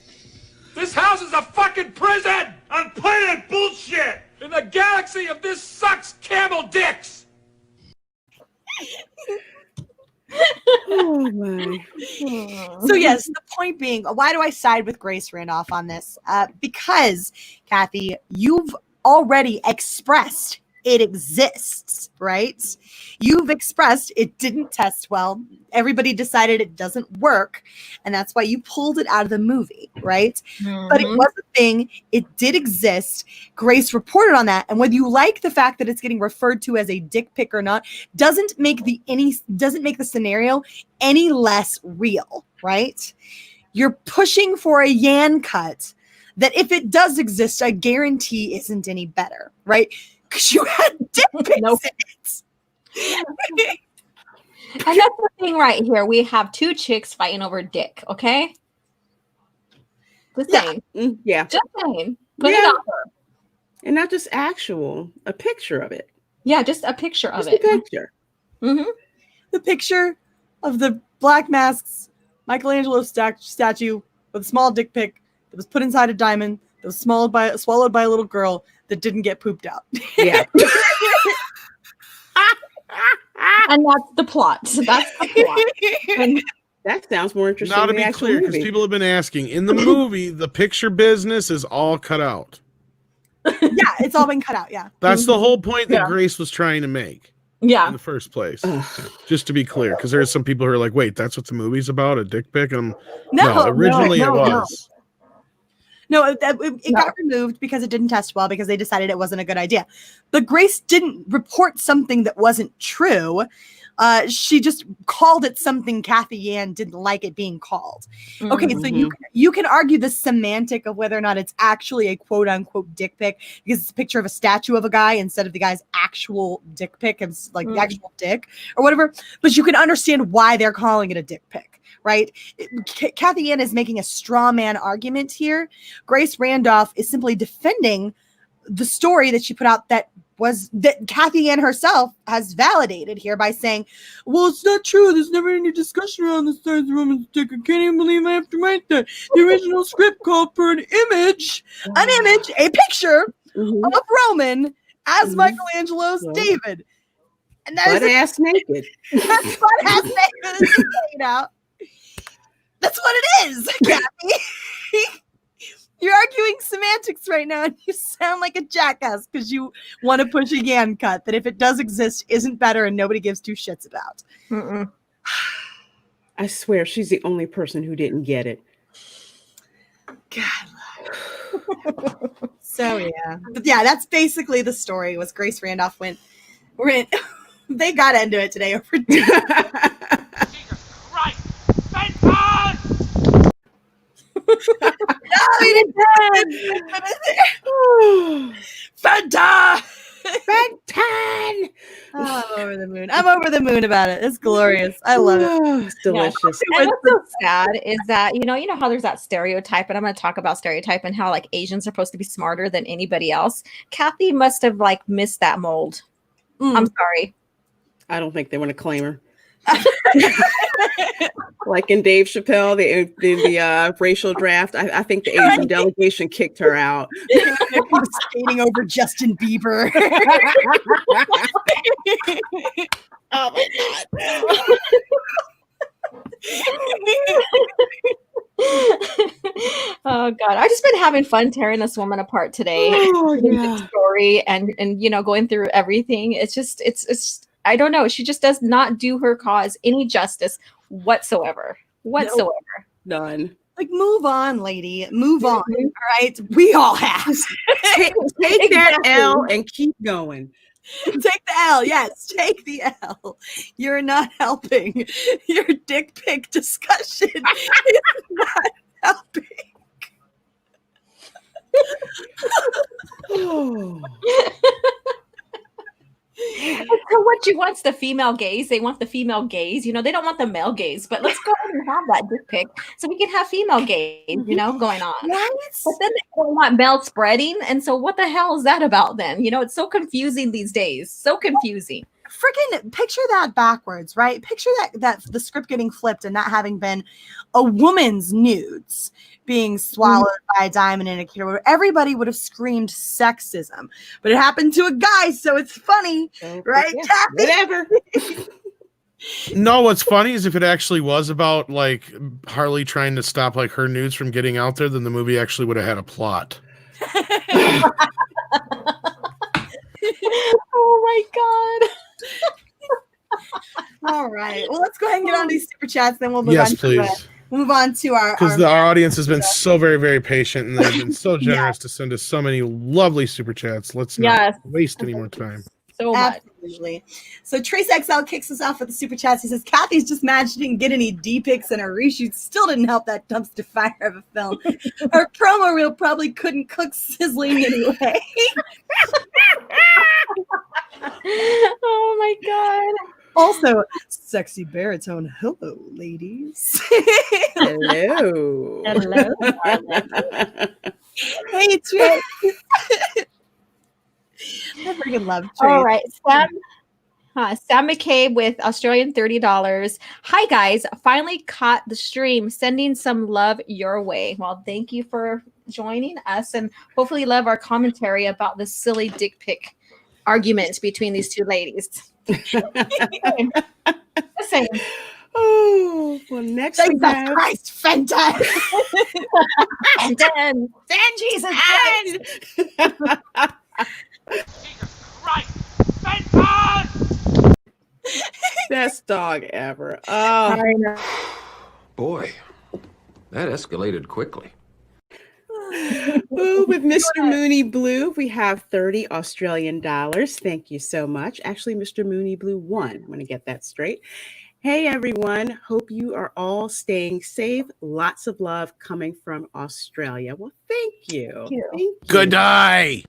[SPEAKER 6] This house is a fucking prison on planet bullshit. In the galaxy of this sucks camel dicks.
[SPEAKER 3] Oh my.
[SPEAKER 4] So yes, the point being, why do I side with Grace Randolph on this? Because, Kathy, you've already expressed it exists, right? You've expressed it didn't test well. Everybody decided it doesn't work, and that's why you pulled it out of the movie, right? But it was a thing. It did exist. Grace reported on that, and whether you like the fact that it's getting referred to as a dick pic or not, doesn't make the scenario any less real, right? You're pushing for a Yan cut that, if it does exist, I guarantee isn't any better, right? Because you had dick pics in it.
[SPEAKER 5] And that's the thing right here. We have two chicks fighting over dick, okay? Just saying.
[SPEAKER 3] Yeah.
[SPEAKER 5] Just saying. Put it out there.
[SPEAKER 3] And not just actual, a picture of it.
[SPEAKER 5] Yeah, just a picture of
[SPEAKER 3] Just
[SPEAKER 5] it.
[SPEAKER 3] a picture.
[SPEAKER 4] The picture of the Black Mask's Michelangelo statue with a small dick pic that was put inside a diamond that was swallowed by a little girl that didn't get pooped out.
[SPEAKER 3] Yeah.
[SPEAKER 5] And that's the plot. So that's the plot. And
[SPEAKER 3] that sounds more interesting.
[SPEAKER 2] Now, to
[SPEAKER 3] than
[SPEAKER 2] be
[SPEAKER 3] the actual
[SPEAKER 2] clear, because
[SPEAKER 3] movie.
[SPEAKER 2] people have been asking, in the movie, the picture business is all cut out.
[SPEAKER 4] Yeah, it's all been cut out. Yeah.
[SPEAKER 2] That's the whole point that Grace was trying to make in the first place. Just to be clear, because there's some people who are like, wait, that's what the movie's about, a dick pic? And originally it was.
[SPEAKER 4] No, it got removed because it didn't test well, because they decided it wasn't a good idea. But Grace didn't report something that wasn't true. She just called it something Kathy Yan didn't like it being called. Okay, so you can argue the semantic of whether or not it's actually a quote unquote dick pic, because it's a picture of a statue of a guy instead of the guy's actual dick pic, and like the actual dick or whatever. But you can understand why they're calling it a dick pic. Right? Kathy Yan is making a straw man argument here. Grace Randolph is simply defending the story that she put out that Kathy Yan herself has validated here by saying, well, it's not true. There's never any discussion around the size of the woman's dick. I can't even believe I have to write that. The original script called for a picture of Roman as Michelangelo's David. And that
[SPEAKER 3] butt ass naked.
[SPEAKER 4] That's butt ass naked. You know? That's what it is, Kathy. You're arguing semantics right now, and you sound like a jackass because you want to push a Yan cut that, if it does exist, isn't better and nobody gives two shits about.
[SPEAKER 3] I swear she's the only person who didn't get it.
[SPEAKER 4] God. So yeah, that's basically the story. Was Grace Randolph went they got into it today over
[SPEAKER 6] Jesus Christ! Fandom!
[SPEAKER 4] No, he didn't. Fanta! Oh, I'm over the moon. I'm over the moon about it. It's glorious. I love it.
[SPEAKER 3] It's delicious.
[SPEAKER 5] And what's so sad is that, you know how there's that stereotype, and I'm going to talk about stereotype and how like Asians are supposed to be smarter than anybody else. Kathy must have like missed that mold. I'm sorry.
[SPEAKER 3] I don't think they want to claim her. Like in Dave Chappelle, the racial draft, I think the Asian delegation kicked her out.
[SPEAKER 4] Skating over Justin Bieber.
[SPEAKER 3] Oh my God.
[SPEAKER 5] Oh God, I've just been having fun tearing this woman apart today. The story and going through everything. It's I don't know. She just does not do her cause any justice whatsoever.
[SPEAKER 3] None.
[SPEAKER 4] Like, move on, lady. Move on. All right. We all have.
[SPEAKER 3] Take that L and keep going.
[SPEAKER 4] Take the L. Yes, take the L. You're not helping. Your dick pic discussion is not helping.
[SPEAKER 3] Oh.
[SPEAKER 5] So what you want's the female gaze. They want the female gaze. You know, they don't want the male gaze, but let's go ahead and have that dick pic so we can have female gaze, you know, going on.
[SPEAKER 4] Right?
[SPEAKER 5] But then they don't want male spreading. And so what the hell is that about then? You know, it's so confusing these days. So confusing.
[SPEAKER 4] Freaking picture that backwards, right? Picture that the script getting flipped and not having been a woman's nudes being swallowed by a diamond indicator, where everybody would have screamed sexism, but it happened to a guy, so it's funny, right?
[SPEAKER 3] Yeah,
[SPEAKER 4] Kathy?
[SPEAKER 3] whatever.
[SPEAKER 2] No, what's funny is if it actually was about like Harley trying to stop like her nudes from getting out there, then the movie actually would have had a plot.
[SPEAKER 5] Oh my God.
[SPEAKER 4] All right. Well, let's go ahead and get on these super chats, then we'll move
[SPEAKER 2] Yes,
[SPEAKER 4] on.
[SPEAKER 2] please.
[SPEAKER 4] We'll move on to our
[SPEAKER 2] Because our audience has been so very, very patient, and they've been so generous to send us so many lovely super chats. Let's not waste any more time.
[SPEAKER 5] So much.
[SPEAKER 4] Absolutely. So Trace XL kicks us off with the super chats. He says, Kathy's just managed to get any D-pics and her reshoots still didn't help that dumpster fire of a film. Her promo reel probably couldn't cook sizzling anyway.
[SPEAKER 5] Oh my God.
[SPEAKER 4] Also, sexy baritone. Hello, ladies.
[SPEAKER 3] Hello.
[SPEAKER 5] Hello.
[SPEAKER 4] Hey, Trace. I freaking love Trace.
[SPEAKER 5] All right. Sam McKay with Australian $30. Hi, guys. Finally caught the stream. Sending some love your way. Well, thank you for joining us, and hopefully love our commentary about this silly dick pic argument between these two ladies. Listen.
[SPEAKER 3] Oh, well, next we
[SPEAKER 4] Jesus
[SPEAKER 3] have...
[SPEAKER 4] Christ, Fenton.
[SPEAKER 5] Fenton.
[SPEAKER 4] Jesus Christ.
[SPEAKER 6] Jesus Christ! Fenton!
[SPEAKER 3] Best dog ever. Oh,
[SPEAKER 8] Boy, that escalated quickly.
[SPEAKER 3] Ooh, with Mr. Mooney Blue, we have 30 Australian dollars. Thank you so much. Actually, Mr. Mooney Blue won. I'm going to get that straight. Hey, everyone. Hope you are all staying safe. Lots of love coming from Australia. Well, thank you.
[SPEAKER 5] Thank you.
[SPEAKER 3] Thank you.
[SPEAKER 2] Good day.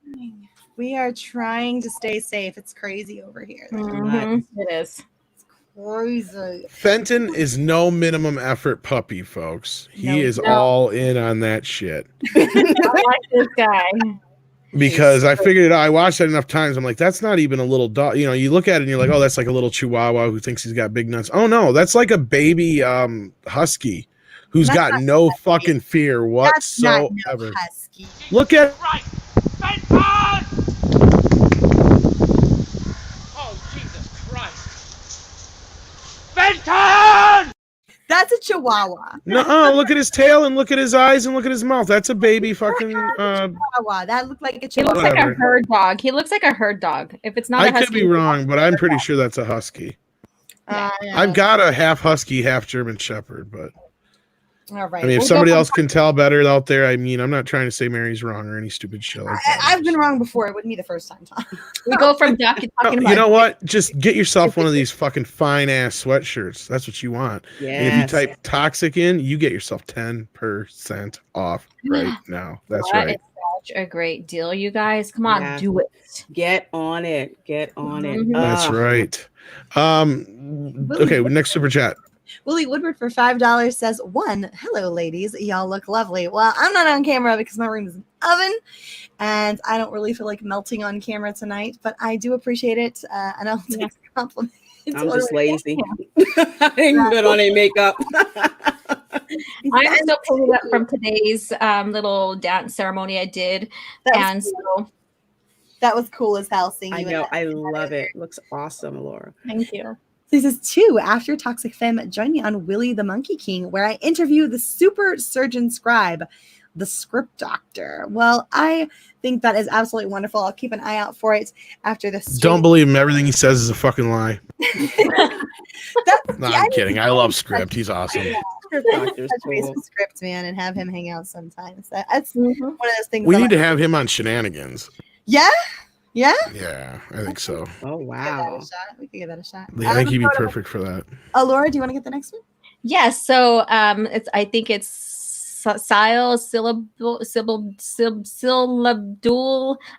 [SPEAKER 4] We are trying to stay safe. It's crazy over here.
[SPEAKER 5] Mhm. It is.
[SPEAKER 4] Crazy.
[SPEAKER 2] Fenton is no minimum effort puppy, folks. He is all in on that shit.
[SPEAKER 5] I like this guy.
[SPEAKER 2] Because I figured it out. I watched that enough times. I'm like, that's not even a little dog. You know, you look at it and you're like, oh, that's like a little chihuahua who thinks he's got big nuts. Oh no, that's like a baby husky who's got no fucking fear whatsoever.
[SPEAKER 4] No husky.
[SPEAKER 2] Look at
[SPEAKER 6] Christ! Fenton! Oh, Jesus Christ! Fenton!
[SPEAKER 4] That's a chihuahua.
[SPEAKER 2] no, look at his tail and look at his eyes and look at his mouth. That's a baby fucking
[SPEAKER 4] Chihuahua. That looked like a
[SPEAKER 5] He looks
[SPEAKER 4] chihuahua.
[SPEAKER 5] like
[SPEAKER 2] Whatever.
[SPEAKER 5] a herd dog. He looks like a herd dog. If it's not
[SPEAKER 2] I
[SPEAKER 5] a husky,
[SPEAKER 2] could be wrong, but I'm pretty sure that's a husky.
[SPEAKER 4] Yeah.
[SPEAKER 2] I've got a half husky, half German shepherd, but
[SPEAKER 4] All right.
[SPEAKER 2] I mean, if
[SPEAKER 4] We'll
[SPEAKER 2] somebody
[SPEAKER 4] go
[SPEAKER 2] else can tell better out there, I mean, I'm not trying to say Mary's wrong or any stupid shit like that.
[SPEAKER 4] I've been wrong before. It wouldn't be the first time, Tom.
[SPEAKER 5] we go from talking
[SPEAKER 2] No,
[SPEAKER 5] about
[SPEAKER 2] you know what? Just get yourself one of these fucking fine ass sweatshirts. That's what you want. And if you
[SPEAKER 3] Yes.
[SPEAKER 2] type toxic in, you get yourself 10% off right now. That's
[SPEAKER 5] That
[SPEAKER 2] right.
[SPEAKER 5] is such a great deal, you guys. Come on,
[SPEAKER 3] Yeah.
[SPEAKER 5] do it.
[SPEAKER 3] Get on it. Get on it.
[SPEAKER 5] Mhm.
[SPEAKER 2] That's
[SPEAKER 3] Ah.
[SPEAKER 2] right. Okay, next super chat.
[SPEAKER 4] Willie Woodward for $5 says, hello, ladies. Y'all look lovely. Well, I'm not on camera because my room is an oven and I don't really feel like melting on camera tonight, but I do appreciate it. And I'll take the compliment.
[SPEAKER 3] I'm just lazy. I didn't put on any makeup.
[SPEAKER 5] I'm still pulling up from today's little dance ceremony I did. And so
[SPEAKER 4] that was cool as hell seeing
[SPEAKER 3] I
[SPEAKER 4] you.
[SPEAKER 3] know. I love it. Looks awesome, Laura.
[SPEAKER 5] thank you.
[SPEAKER 4] So he says, 2, after Toxic Femme, join me on Willie the Monkey King, where I interview the super surgeon scribe, the script doctor. Well, I think that is absolutely wonderful. I'll keep an eye out for it after this.
[SPEAKER 2] Don't believe him. Everything he says is a fucking lie.
[SPEAKER 4] That's,
[SPEAKER 2] No, I'm kidding. I love Script. He's awesome.
[SPEAKER 3] Script doctor's
[SPEAKER 4] touch base
[SPEAKER 3] cool.
[SPEAKER 4] with Script, man, and have him hang out sometimes. That's one of those things.
[SPEAKER 2] We
[SPEAKER 4] I'm
[SPEAKER 2] need to
[SPEAKER 4] like,
[SPEAKER 2] have him on Shenanigans.
[SPEAKER 4] yeah, Yeah?
[SPEAKER 2] Yeah, I think so.
[SPEAKER 3] Oh
[SPEAKER 4] We
[SPEAKER 3] wow.
[SPEAKER 4] could give that a shot.
[SPEAKER 2] I think he'd be perfect for that.
[SPEAKER 4] Laura, do you want to get the next one?
[SPEAKER 5] Yes. So I think it's Syllabdul.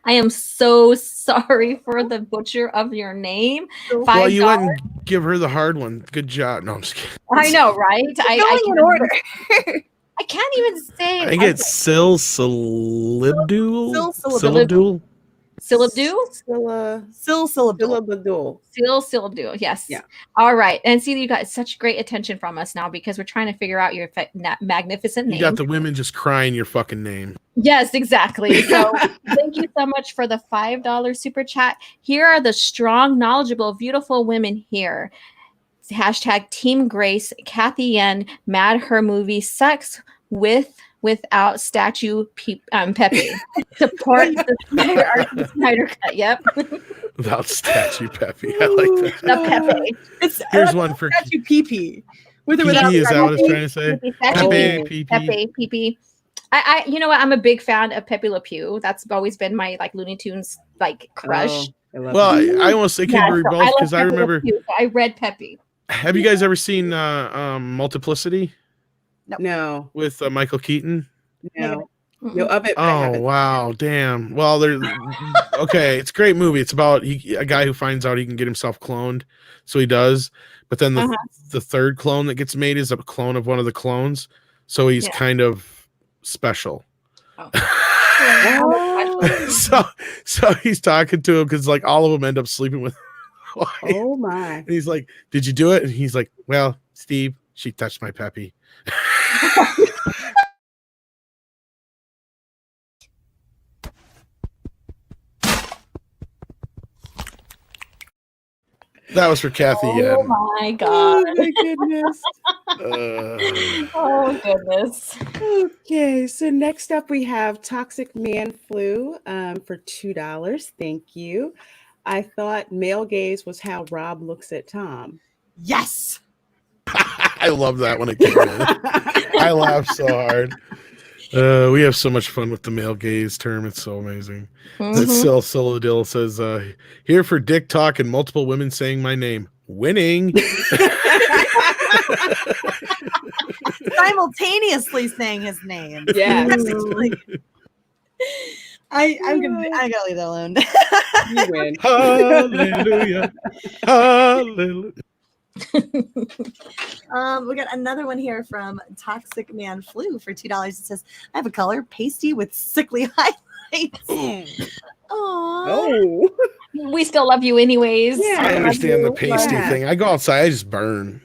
[SPEAKER 5] I am so sorry for the butcher of your name.
[SPEAKER 2] Well, you
[SPEAKER 5] $5.
[SPEAKER 2] went and give her the hard one. Good job. No, I'm just kidding.
[SPEAKER 5] I know, right?
[SPEAKER 4] Going in order.
[SPEAKER 5] I can't even say.
[SPEAKER 2] I think it's Syllabdul.
[SPEAKER 5] Syllabdul.
[SPEAKER 3] Syllabdul.
[SPEAKER 5] Syllabdul. Yes.
[SPEAKER 3] Yeah.
[SPEAKER 5] All right. And see, you got such great attention from us now because we're trying to figure out your magnificent name.
[SPEAKER 2] You got the women just crying your fucking name.
[SPEAKER 5] Yes, exactly. So thank you so much for the $5 super chat. Here are the strong, knowledgeable, beautiful women here. Hashtag Team Grace, Kathy Yen, Mad Her Movie Sucks without statue Pepe. Support the Snyder Cut. Yep.
[SPEAKER 2] Without statue Pepe. I like that.
[SPEAKER 5] The Pepe.
[SPEAKER 2] Here's one for
[SPEAKER 4] statue PP. With or
[SPEAKER 2] PP,
[SPEAKER 4] without
[SPEAKER 2] is that what it's trying to say?
[SPEAKER 5] Pepe, PP. I you know what? I'm a big fan of Pepe Le Pew. That's always been my like Looney Tunes like crush.
[SPEAKER 2] Well, I almost say can be both because I remember.
[SPEAKER 5] So I read Pepe.
[SPEAKER 2] Have you guys ever seen Multiplicity?
[SPEAKER 3] No.
[SPEAKER 2] With Michael Keaton?
[SPEAKER 3] No. No, of it.
[SPEAKER 2] Oh wow, damn. Well, okay. It's a great movie. It's about a guy who finds out he can get himself cloned, so he does. But then the third clone that gets made is a clone of one of the clones, so he's kind of special.
[SPEAKER 5] Oh.
[SPEAKER 2] So he's talking to him because like all of them end up sleeping with.
[SPEAKER 3] Oh my!
[SPEAKER 2] And he's like, "Did you do it?" And he's like, "Well, Steve, she touched my Peppy." That was for Kathy.
[SPEAKER 5] Oh my god!
[SPEAKER 3] Oh my goodness!
[SPEAKER 5] Oh goodness!
[SPEAKER 3] Okay, so next up we have Toxic Man Flu for $2. Thank you. I thought male gaze was how Rob looks at Tom.
[SPEAKER 4] Yes.
[SPEAKER 2] I love that when it came in. I laughed so hard. We have so much fun with the male gaze term. It's so amazing. That Siladil says, here for dick talk and multiple women saying my name. Winning.
[SPEAKER 4] Simultaneously saying his name.
[SPEAKER 3] Yes.
[SPEAKER 4] I gotta leave that alone.
[SPEAKER 3] You win.
[SPEAKER 2] Hallelujah. Hallelujah.
[SPEAKER 4] We got another one here from Toxic Man Flu for $2. It says, I have a color pasty with sickly highlights.
[SPEAKER 3] Oh.
[SPEAKER 5] We still love you anyways.
[SPEAKER 3] Yeah.
[SPEAKER 2] I understand the pasty thing. I go outside, I just burn.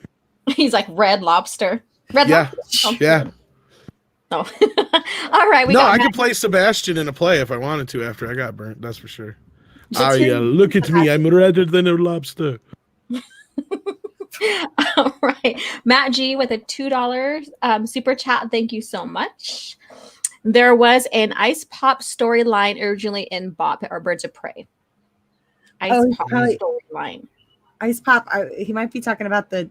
[SPEAKER 5] He's like Red Lobster. Lobster. Oh,
[SPEAKER 2] yeah.
[SPEAKER 5] Oh. All right.
[SPEAKER 2] I could play Sebastian in a play if I wanted to after I got burnt. That's for sure. Look at me. I'm redder than a lobster.
[SPEAKER 5] All right. Matt G with a $2 super chat. Thank you so much. There was an Ice Pop storyline originally in Bop or Birds of Prey. Ice Pop storyline.
[SPEAKER 4] Ice Pop. He might be talking about the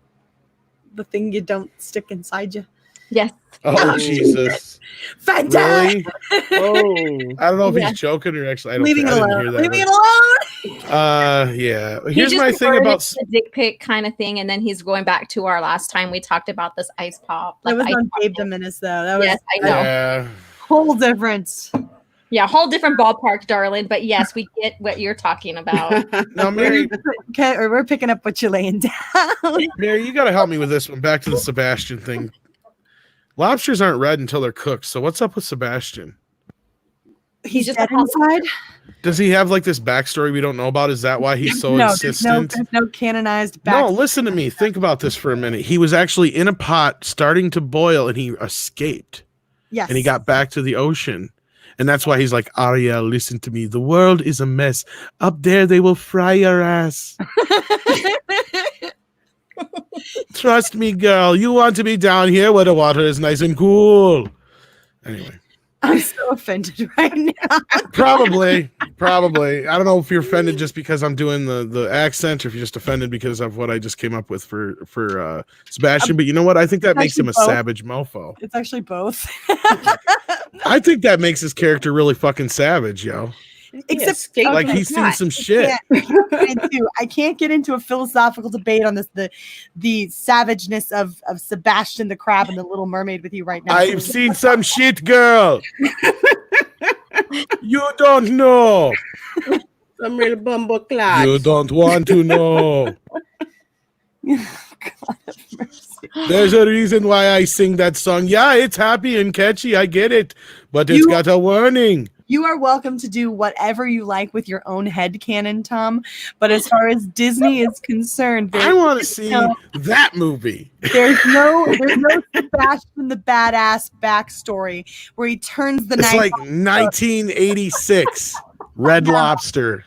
[SPEAKER 4] thing you don't stick inside you.
[SPEAKER 5] Yes.
[SPEAKER 2] Oh, Jesus.
[SPEAKER 4] Fantastic.
[SPEAKER 2] Really? Oh. I don't know if he's joking or actually. I don't
[SPEAKER 4] Leaving it alone. Leaving it alone.
[SPEAKER 2] Yeah. Here's my thing about
[SPEAKER 5] the dick pic kind of thing, and then he's going back to our last time we talked about this Ice Pop.
[SPEAKER 4] That was on Fandom Menace, though. That was,
[SPEAKER 5] yes, I know.
[SPEAKER 2] Yeah.
[SPEAKER 4] Whole difference.
[SPEAKER 5] Yeah, whole different ballpark, darling. But yes, we get what you're talking about.
[SPEAKER 2] Now, Mary,
[SPEAKER 4] we're picking up what you're laying down.
[SPEAKER 2] Mary, you got to help me with this one. Back to the Sebastian thing. Lobsters aren't red until they're cooked. So what's up with Sebastian?
[SPEAKER 4] He's just dead inside.
[SPEAKER 2] Does he have like this backstory we don't know about? Is that why he's so insistent?
[SPEAKER 4] There's no canonized backstory.
[SPEAKER 2] No, listen to me. Think about this for a minute. He was actually in a pot starting to boil and he escaped.
[SPEAKER 4] Yes.
[SPEAKER 2] And he got back to the ocean. And that's why he's like, Ariel, listen to me. The world is a mess. Up there, they will fry your ass. Trust me, girl. You want to be down here where the water is nice and cool. Anyway.
[SPEAKER 4] I'm so offended right now.
[SPEAKER 2] Probably. I don't know if you're offended just because I'm doing the accent or if you're just offended because of what I just came up with for Sebastian. But you know what? I think that makes him a savage mofo.
[SPEAKER 4] It's actually both.
[SPEAKER 2] I think that makes his character really fucking savage, yo.
[SPEAKER 4] Except
[SPEAKER 2] like he's seen some shit.
[SPEAKER 4] I can't get into a philosophical debate on this the savageness of Sebastian the Crab and the Little Mermaid with you right now.
[SPEAKER 2] I've seen some shit, girl. You don't know.
[SPEAKER 3] Some real bumble clock.
[SPEAKER 2] You don't want to know.
[SPEAKER 4] God have mercy.
[SPEAKER 2] There's a reason why I sing that song. Yeah, it's happy and catchy. I get it. But it's got a warning.
[SPEAKER 4] You are welcome to do whatever you like with your own headcanon, Tom. But as far as Disney is concerned,
[SPEAKER 2] I want to see that movie.
[SPEAKER 4] There's no Sebastian the Badass backstory where he turns the
[SPEAKER 2] It's
[SPEAKER 4] knife.
[SPEAKER 2] like 1986 Red Lobster.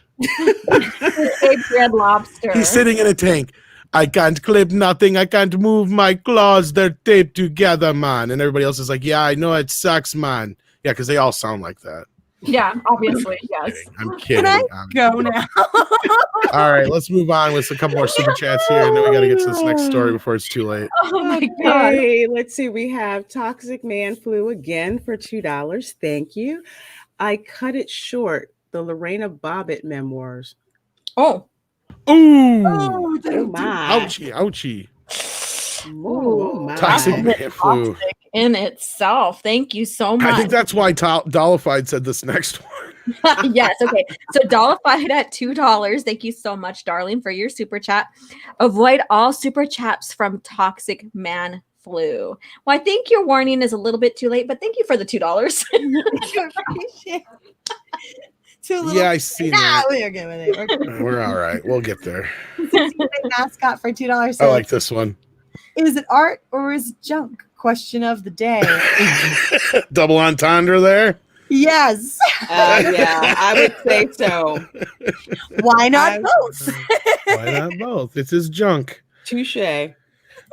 [SPEAKER 5] Red Lobster.
[SPEAKER 2] He's sitting in a tank. I can't clip nothing. I can't move my claws. They're taped together, man. And everybody else is like, yeah, I know it sucks, man. Yeah, because they all sound like that.
[SPEAKER 5] Yeah, obviously, yes.
[SPEAKER 2] I'm kidding.
[SPEAKER 4] Can I go now?
[SPEAKER 2] All right, let's move on with a couple more super chats here, and then we got to get to this next story before it's too late.
[SPEAKER 5] Oh my god.
[SPEAKER 3] Okay, let's see. We have Toxic Man Flu again for $2. Thank you. I cut it short. The Lorena Bobbitt memoirs.
[SPEAKER 5] Oh.
[SPEAKER 2] Ooh.
[SPEAKER 3] Oh my.
[SPEAKER 2] Ouchie, ouchie.
[SPEAKER 3] Oh my.
[SPEAKER 2] Toxic Man Flu.
[SPEAKER 5] In itself. Thank you so much.
[SPEAKER 2] I think that's why Dollified said this next one.
[SPEAKER 5] Yes. Okay. So Dollified at $2. Thank you so much, darling, for your super chat. Avoid all super chats from Toxic Man Flu. Well, I think your warning is a little bit too late, but thank you for the $2.
[SPEAKER 2] Yeah, I see that.
[SPEAKER 4] We're good with it. We're good.
[SPEAKER 2] We're all right. We'll get there.
[SPEAKER 4] Mascot for $2.
[SPEAKER 2] I like this one.
[SPEAKER 4] Is it art or is it junk? Question of the day.
[SPEAKER 2] Double entendre there.
[SPEAKER 4] Yes.
[SPEAKER 3] Yeah, I would say so.
[SPEAKER 4] Why not both?
[SPEAKER 2] Why not both? It's his junk.
[SPEAKER 3] Touche.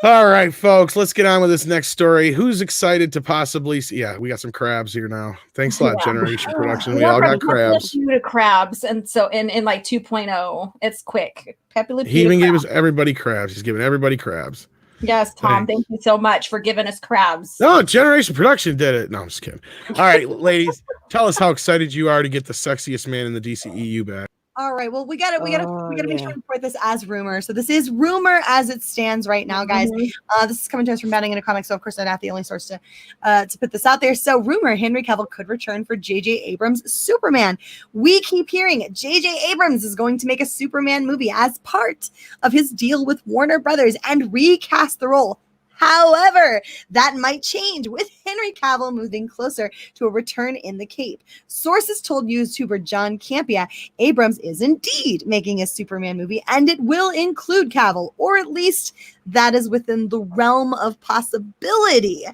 [SPEAKER 2] All right, folks, let's get on with this next story. Who's excited to possibly see? Yeah, we got some crabs here now. Thanks a lot, Generation Production. We all got crabs.
[SPEAKER 5] To crabs, and so in like 2.0, it's quick. Pepe Le Pew
[SPEAKER 2] He even
[SPEAKER 5] to
[SPEAKER 2] gave
[SPEAKER 5] crabs.
[SPEAKER 2] us everybody crabs. He's giving everybody crabs.
[SPEAKER 5] Yes, Tom. Thank you so much for giving us crabs.
[SPEAKER 2] No, Generation Production did it. No, I'm just kidding. All right, ladies, tell us how excited you are to get the sexiest man in the DCEU back.
[SPEAKER 4] All right. Well, we gotta make sure we report this as rumor. So this is rumor as it stands right now, guys. This is coming to us from Batting into Comics, so of course I'm not the only source to put this out there. So rumor: Henry Cavill could return for J.J. Abrams' Superman. We keep hearing J.J. Abrams is going to make a Superman movie as part of his deal with Warner Brothers and recast the role. However, that might change with Henry Cavill moving closer to a return in the Cape. Sources told YouTuber John Campea Abrams is indeed making a Superman movie, and it will include Cavill, or at least that is within the realm of possibility.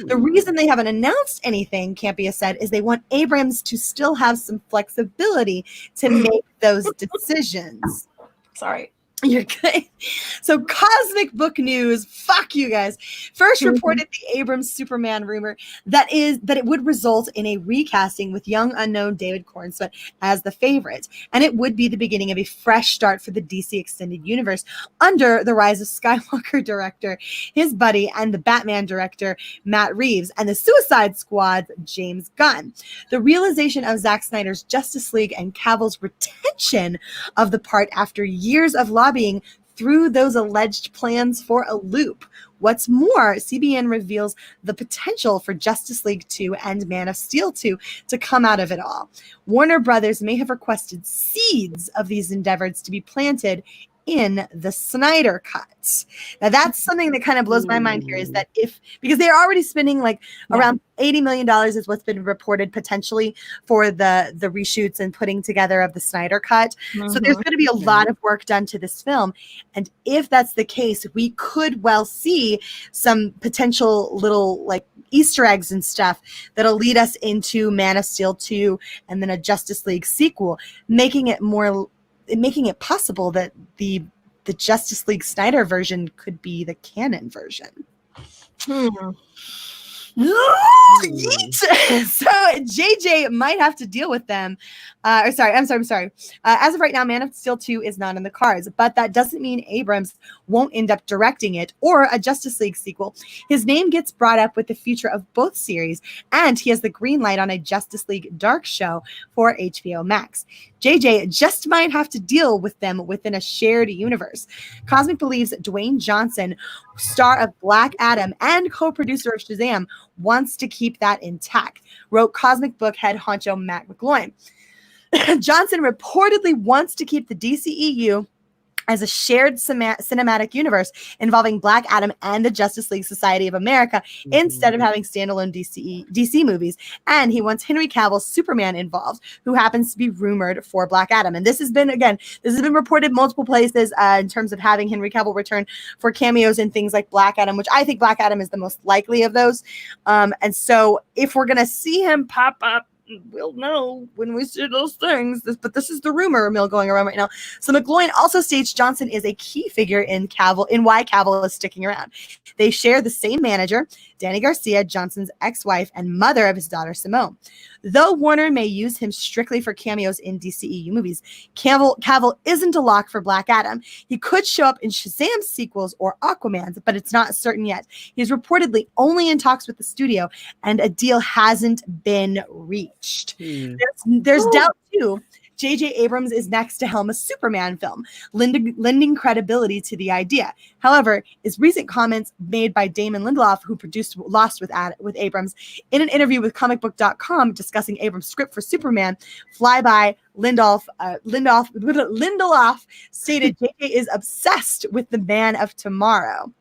[SPEAKER 4] The reason they haven't announced anything, Campea said, is they want Abrams to still have some flexibility to make those decisions.
[SPEAKER 5] Sorry.
[SPEAKER 4] You're good. So Cosmic Book News, fuck you guys, first reported the Abrams Superman rumor that it would result in a recasting with young unknown David Cornsweet as the favorite, and it would be the beginning of a fresh start for the DC Extended Universe under the Rise of Skywalker director, his buddy, and the Batman director, Matt Reeves, and the Suicide Squad's James Gunn. The realization of Zack Snyder's Justice League and Cavill's retention of the part after years of lobbying threw those alleged plans for a loop. What's more, CBN reveals the potential for Justice League 2 and Man of Steel 2 to come out of it all. Warner Brothers may have requested seeds of these endeavors to be planted in the Snyder Cut. Now that's something that kind of blows my mind here, is that because they're already spending like around $80 million is what's been reported potentially for the reshoots and putting together of the Snyder Cut. So there's going to be a lot of work done to this film. And if that's the case, we could well see some potential little like Easter eggs and stuff that'll lead us into Man of Steel 2 and then a Justice League sequel, making it possible that the Justice League Snyder version could be the canon version. Yeet. So JJ might have to deal with them. I'm sorry. As of right now, Man of Steel 2 is not in the cards, but that doesn't mean Abrams won't end up directing it or a Justice League sequel. His name gets brought up with the future of both series, and he has the green light on a Justice League Dark show for HBO Max. JJ just might have to deal with them within a shared universe. Cosmic believes Dwayne Johnson, star of Black Adam and co-producer of Shazam, wants to keep that intact, wrote Cosmic Book head honcho Matt McGloin. Johnson reportedly wants to keep the DCEU as a shared cinematic universe involving Black Adam and the Justice League Society of America instead of having standalone DC movies. And he wants Henry Cavill's Superman involved, who happens to be rumored for Black Adam. And this has been reported multiple places in terms of having Henry Cavill return for cameos in things like Black Adam, which I think Black Adam is the most likely of those. And so if we're going to see him pop up, we'll know when we see those things. But this is the rumor mill going around right now. So McGloin also states Johnson is a key figure in why Cavill is sticking around. They share the same manager, Danny Garcia, Johnson's ex-wife and mother of his daughter Simone. Though Warner may use him strictly for cameos in DCEU movies, Cavill isn't a lock for Black Adam. He could show up in Shazam sequels or Aquaman's, but it's not certain yet. He's reportedly only in talks with the studio, and a deal hasn't been reached. There's doubt too. J.J. Abrams is next to helm a Superman film, lending credibility to the idea. However, his recent comments made by Damon Lindelof, who produced Lost with Abrams, in an interview with comicbook.com discussing Abrams' script for Superman, Flyby, Lindelof stated J.J. is obsessed with the Man of Tomorrow.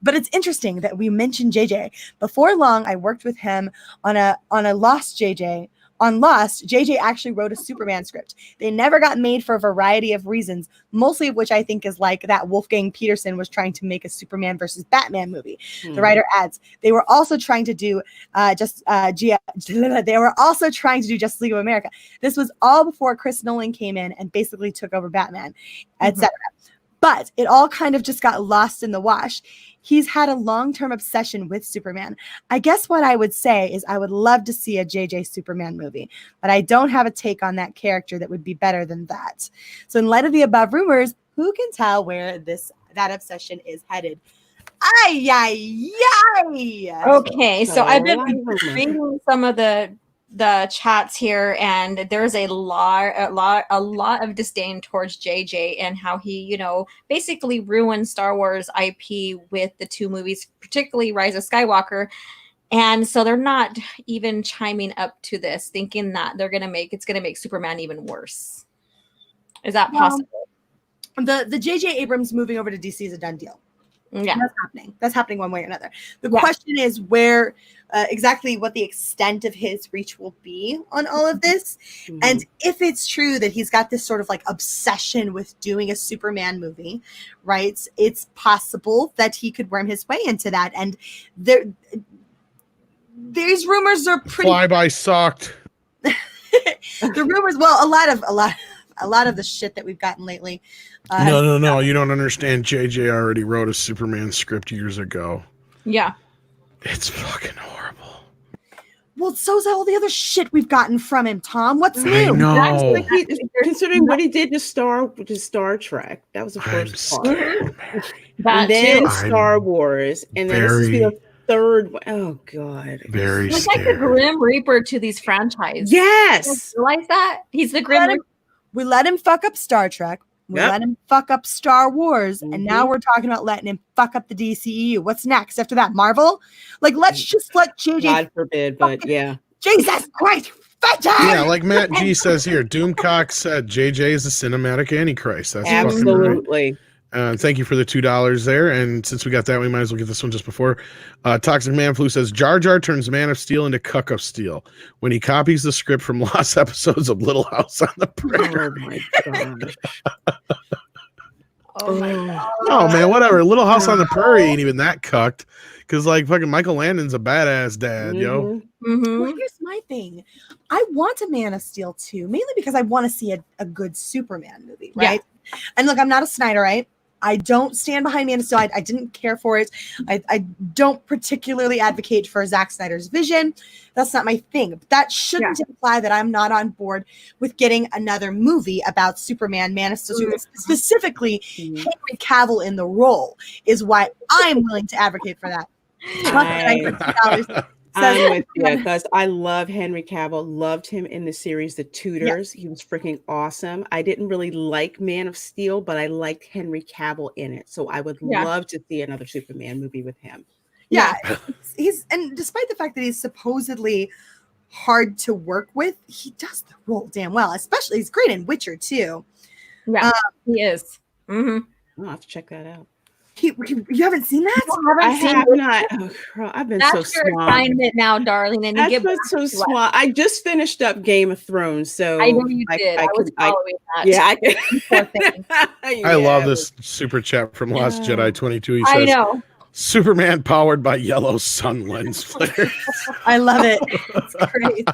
[SPEAKER 4] But it's interesting that we mentioned JJ. Before long, I worked with him on a Lost JJ. On Lost, JJ actually wrote a Superman script. They never got made for a variety of reasons, mostly of which I think is like that Wolfgang Peterson was trying to make a Superman versus Batman movie. The writer adds, they were also trying to do Justice League of America. This was all before Chris Nolan came in and basically took over Batman, etc. But it all kind of just got lost in the wash. He's had a long-term obsession with Superman. I guess what I would say is I would love to see a JJ Superman movie, but I don't have a take on that character that would be better than that. So in light of the above rumors, who can tell where that obsession is headed?
[SPEAKER 5] Okay, so I've been reading some of the chats here, and there's a lot of disdain towards JJ and how he, basically ruined Star Wars IP with the two movies, particularly Rise of Skywalker. And so they're not even chiming up to this, thinking that it's gonna make Superman even worse. Is that possible?
[SPEAKER 4] The JJ Abrams moving over to DC is a done deal.
[SPEAKER 5] Yeah,
[SPEAKER 4] that's happening one way or another. The question is where exactly what the extent of his reach will be on all of this. And if it's true that he's got this sort of like obsession with doing a Superman movie, right? It's possible that he could worm his way into that. And these rumors are pretty
[SPEAKER 2] Flyby sucked.
[SPEAKER 4] The rumors, well, a lot of the shit that we've gotten lately.
[SPEAKER 2] No. You don't understand. JJ already wrote a Superman script years ago.
[SPEAKER 5] Yeah.
[SPEAKER 2] It's fucking horrible.
[SPEAKER 4] Well, so's all the other shit we've gotten from him, Tom. What's new?
[SPEAKER 2] I know.
[SPEAKER 3] Actually, considering what he did to Star Trek, that was the first part.
[SPEAKER 2] Scared,
[SPEAKER 3] and then Star Wars, and then this is the third one. Oh God,
[SPEAKER 2] very
[SPEAKER 5] He's
[SPEAKER 2] scared.
[SPEAKER 5] like the Grim Reaper to these franchises.
[SPEAKER 3] Yes,
[SPEAKER 5] you realize that he's the Grim Reaper.
[SPEAKER 4] We let him fuck up Star Trek. We let him fuck up Star Wars. And now we're talking about letting him fuck up the DCEU. What's next after that? Marvel? Like, let's just let JJ.
[SPEAKER 3] God forbid, but yeah.
[SPEAKER 4] Jesus Christ.
[SPEAKER 2] Yeah, like Matt G says here, Doomcock said JJ is the cinematic antichrist. That's
[SPEAKER 3] absolutely.
[SPEAKER 2] Thank you for the $2 there. And since we got that, we might as well get this one just before. Toxic Man Flu says Jar Jar turns Man of Steel into Cuck of Steel when he copies the script from lost episodes of Little House on the Prairie.
[SPEAKER 3] Oh my gosh.
[SPEAKER 5] Oh my God.
[SPEAKER 2] Oh man, whatever. Little House on the Prairie ain't even that cucked. Because like fucking Michael Landon's a badass dad, yo.
[SPEAKER 4] Well, here's my thing. I want a Man of Steel too, mainly because I want to see a good Superman movie, right? Yeah. And look, I'm not a Snyderite. I don't stand behind Man of Steel. I didn't care for it. I don't particularly advocate for Zack Snyder's vision. That's not my thing. But that shouldn't imply that I'm not on board with getting another movie about Superman, Man of Steel 2, specifically Henry Cavill in the role is why I'm willing to advocate for that.
[SPEAKER 3] I'm with you because I love Henry Cavill. Loved him in the series The Tudors. He was freaking awesome. I didn't really like Man of Steel, but I liked Henry Cavill in it. So I would love to see another Superman movie with him.
[SPEAKER 4] Yeah, he's and despite the fact that he's supposedly hard to work with, he does the role damn well. Especially he's great in Witcher too.
[SPEAKER 5] Yeah, he is.
[SPEAKER 3] I'll have to check that out.
[SPEAKER 4] You haven't seen that?
[SPEAKER 3] I have not. Oh, girl, I've been so
[SPEAKER 5] That's your
[SPEAKER 3] swamped.
[SPEAKER 5] assignment now, darling. And
[SPEAKER 3] I've been so swamped. I just finished up Game of Thrones, so
[SPEAKER 5] I know you did. I was following that.
[SPEAKER 3] Yeah,
[SPEAKER 2] I love this super chat from Last Jedi 22. He says,
[SPEAKER 5] I know.
[SPEAKER 2] Superman powered by yellow sun lens flare.
[SPEAKER 4] I love it. It's great.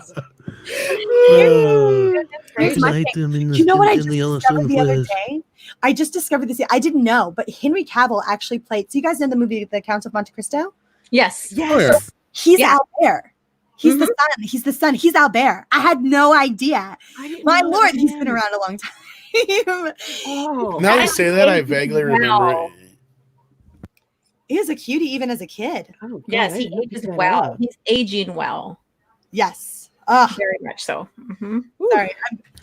[SPEAKER 4] You know what I just discovered the other day? I just discovered this. I didn't know, but Henry Cavill actually played. So you guys know the movie The Count of Monte Cristo?
[SPEAKER 5] Yes.
[SPEAKER 4] Yes. He's out there. He's the son. He's the son. He's out there. I had no idea. My Lord, he's been around a long time.
[SPEAKER 2] Now you say that, I vaguely remember it.
[SPEAKER 4] He is a cutie even as a kid.
[SPEAKER 3] Oh,
[SPEAKER 5] yes, he ages well. He's aging well.
[SPEAKER 4] Yes.
[SPEAKER 5] Very much so.
[SPEAKER 4] Sorry.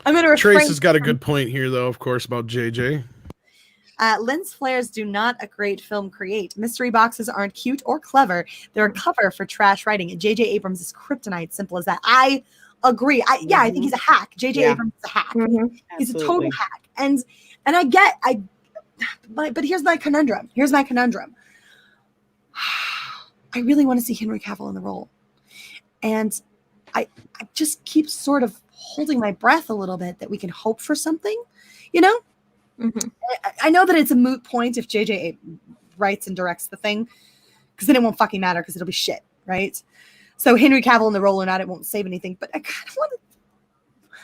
[SPEAKER 4] I'm going to refrain.
[SPEAKER 2] Trace has got a good point here, though, of course, about JJ.
[SPEAKER 4] Lens flares do not a great film create. Mystery boxes aren't cute or clever. They're a cover for trash writing. And J.J. Abrams is kryptonite. Simple as that. I agree. I think he's a hack. J.J. Abrams is a hack. He's a total hack. And but here's my conundrum. I really want to see Henry Cavill in the role. And I just keep sort of holding my breath a little bit that we can hope for something, you know? I know that it's a moot point if JJ writes and directs the thing, because then it won't fucking matter because it'll be shit, right? So Henry Cavill in the role or not, it won't save anything, but I kind of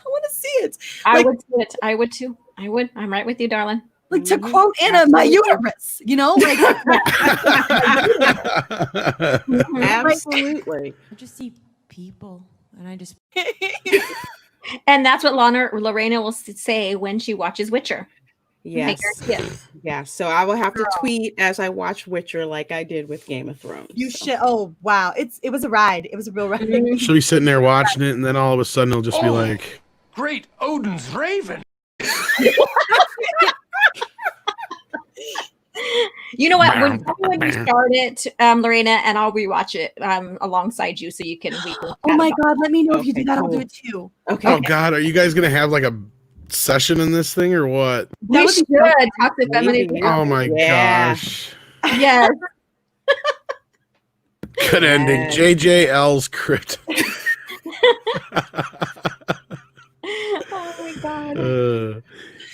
[SPEAKER 4] want to see it.
[SPEAKER 5] I would see it. I would too. I would. I'm right with you, darling.
[SPEAKER 4] Like to quote Anna, my uterus, you know? Like,
[SPEAKER 3] absolutely.
[SPEAKER 9] I just see people and I just
[SPEAKER 5] and that's what Lorena will say when she watches Witcher.
[SPEAKER 3] Yes. Yeah. So I will have to tweet as I watch Witcher like I did with Game of Thrones.
[SPEAKER 4] You should. Oh wow. It was a ride. It was a real ride.
[SPEAKER 2] She'll be sitting there watching it, and then all of a sudden it'll just be like,
[SPEAKER 8] Great Odin's Raven.
[SPEAKER 5] You know what? When you start it, Lorena, and I'll rewatch it alongside you, so you can.
[SPEAKER 4] Oh my God! Let me know if you do that. Cool. I'll do it too.
[SPEAKER 3] Okay.
[SPEAKER 2] Oh God, are you guys gonna have like a session in this thing or what?
[SPEAKER 5] We should talk to femininity.
[SPEAKER 2] Oh my gosh!
[SPEAKER 5] Yes.
[SPEAKER 2] Good ending. JJL's crypt.
[SPEAKER 5] Oh my God.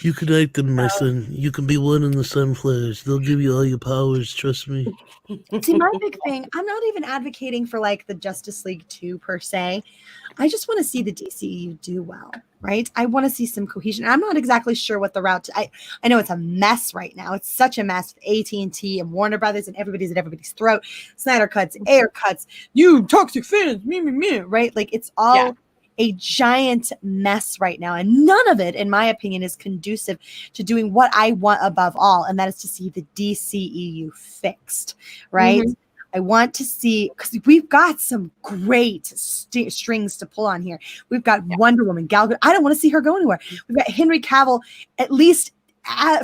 [SPEAKER 10] You can act them, my son. You can be one in the sunflowers. They'll give you all your powers. Trust me.
[SPEAKER 4] See, my big thing, I'm not even advocating for like the Justice League 2 per se. I just want to see the DCEU do well, right? I want to see some cohesion. I'm not exactly sure what the route. I know it's a mess right now. It's such a mess with AT&T and Warner Brothers and everybody's at everybody's throat. Snyder cuts, air cuts. You toxic fans, me, right? Like it's all a giant mess right now. And none of it, in my opinion, is conducive to doing what I want above all. And that is to see the DCEU fixed, right? I want to see, because we've got some great strings to pull on here. We've got Wonder Woman, Gal Gadot. I don't want to see her go anywhere. We've got Henry Cavill, at least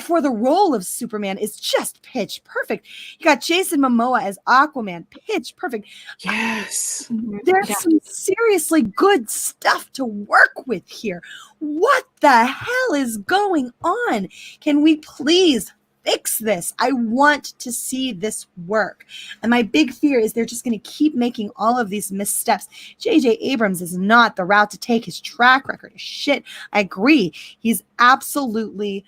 [SPEAKER 4] for the role of Superman, is just pitch perfect. You got Jason Momoa as Aquaman, pitch perfect.
[SPEAKER 3] Yes.
[SPEAKER 4] There's some seriously good stuff to work with here. What the hell is going on? Can we please fix this? I want to see this work. And my big fear is they're just going to keep making all of these missteps. J.J. Abrams is not the route to take. His track record is shit. I agree. He's absolutely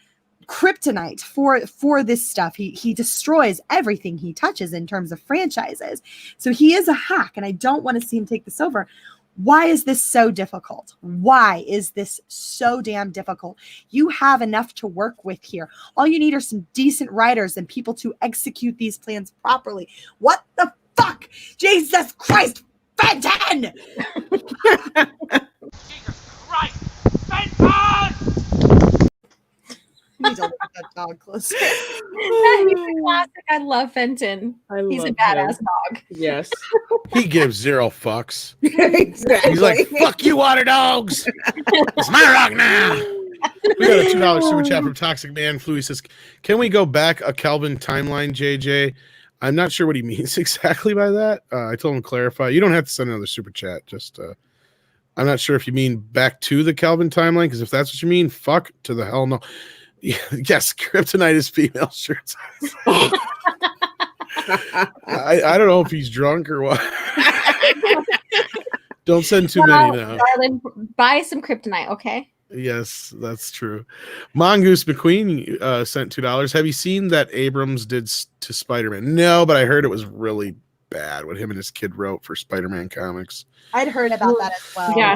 [SPEAKER 4] kryptonite for this stuff. He destroys everything he touches in terms of franchises. So he is a hack, and I don't want to see him take this over. Why is this so difficult? Why is this so damn difficult? You have enough to work with here. All you need are some decent writers and people to execute these plans properly. What the fuck? Jesus Christ, Fenton!
[SPEAKER 6] Jesus Christ! Fenton!
[SPEAKER 4] You need to look at that dog closer.
[SPEAKER 5] He's a classic. I love Fenton. He's a badass dog.
[SPEAKER 3] Yes.
[SPEAKER 2] He gives zero fucks.
[SPEAKER 3] Exactly.
[SPEAKER 2] He's like, fuck you, water dogs. It's my rock now. We got a $2 super chat from Toxic Man. Fluey says, can we go back a Kelvin timeline, JJ? I'm not sure what he means exactly by that. I told him to clarify. You don't have to send another super chat. Just, I'm not sure if you mean back to the Kelvin timeline, because if that's what you mean, fuck to the hell no. Yes, kryptonite is female shirts. I don't know if he's drunk or what. Don't send too many now.
[SPEAKER 5] Darling, buy some kryptonite, okay?
[SPEAKER 2] Yes, that's true. Mongoose McQueen sent $2. Have you seen that Abrams did to Spider-Man? No, but I heard it was really bad what him and his kid wrote for Spider-Man comics.
[SPEAKER 4] I'd heard about that as well.
[SPEAKER 5] Yeah, I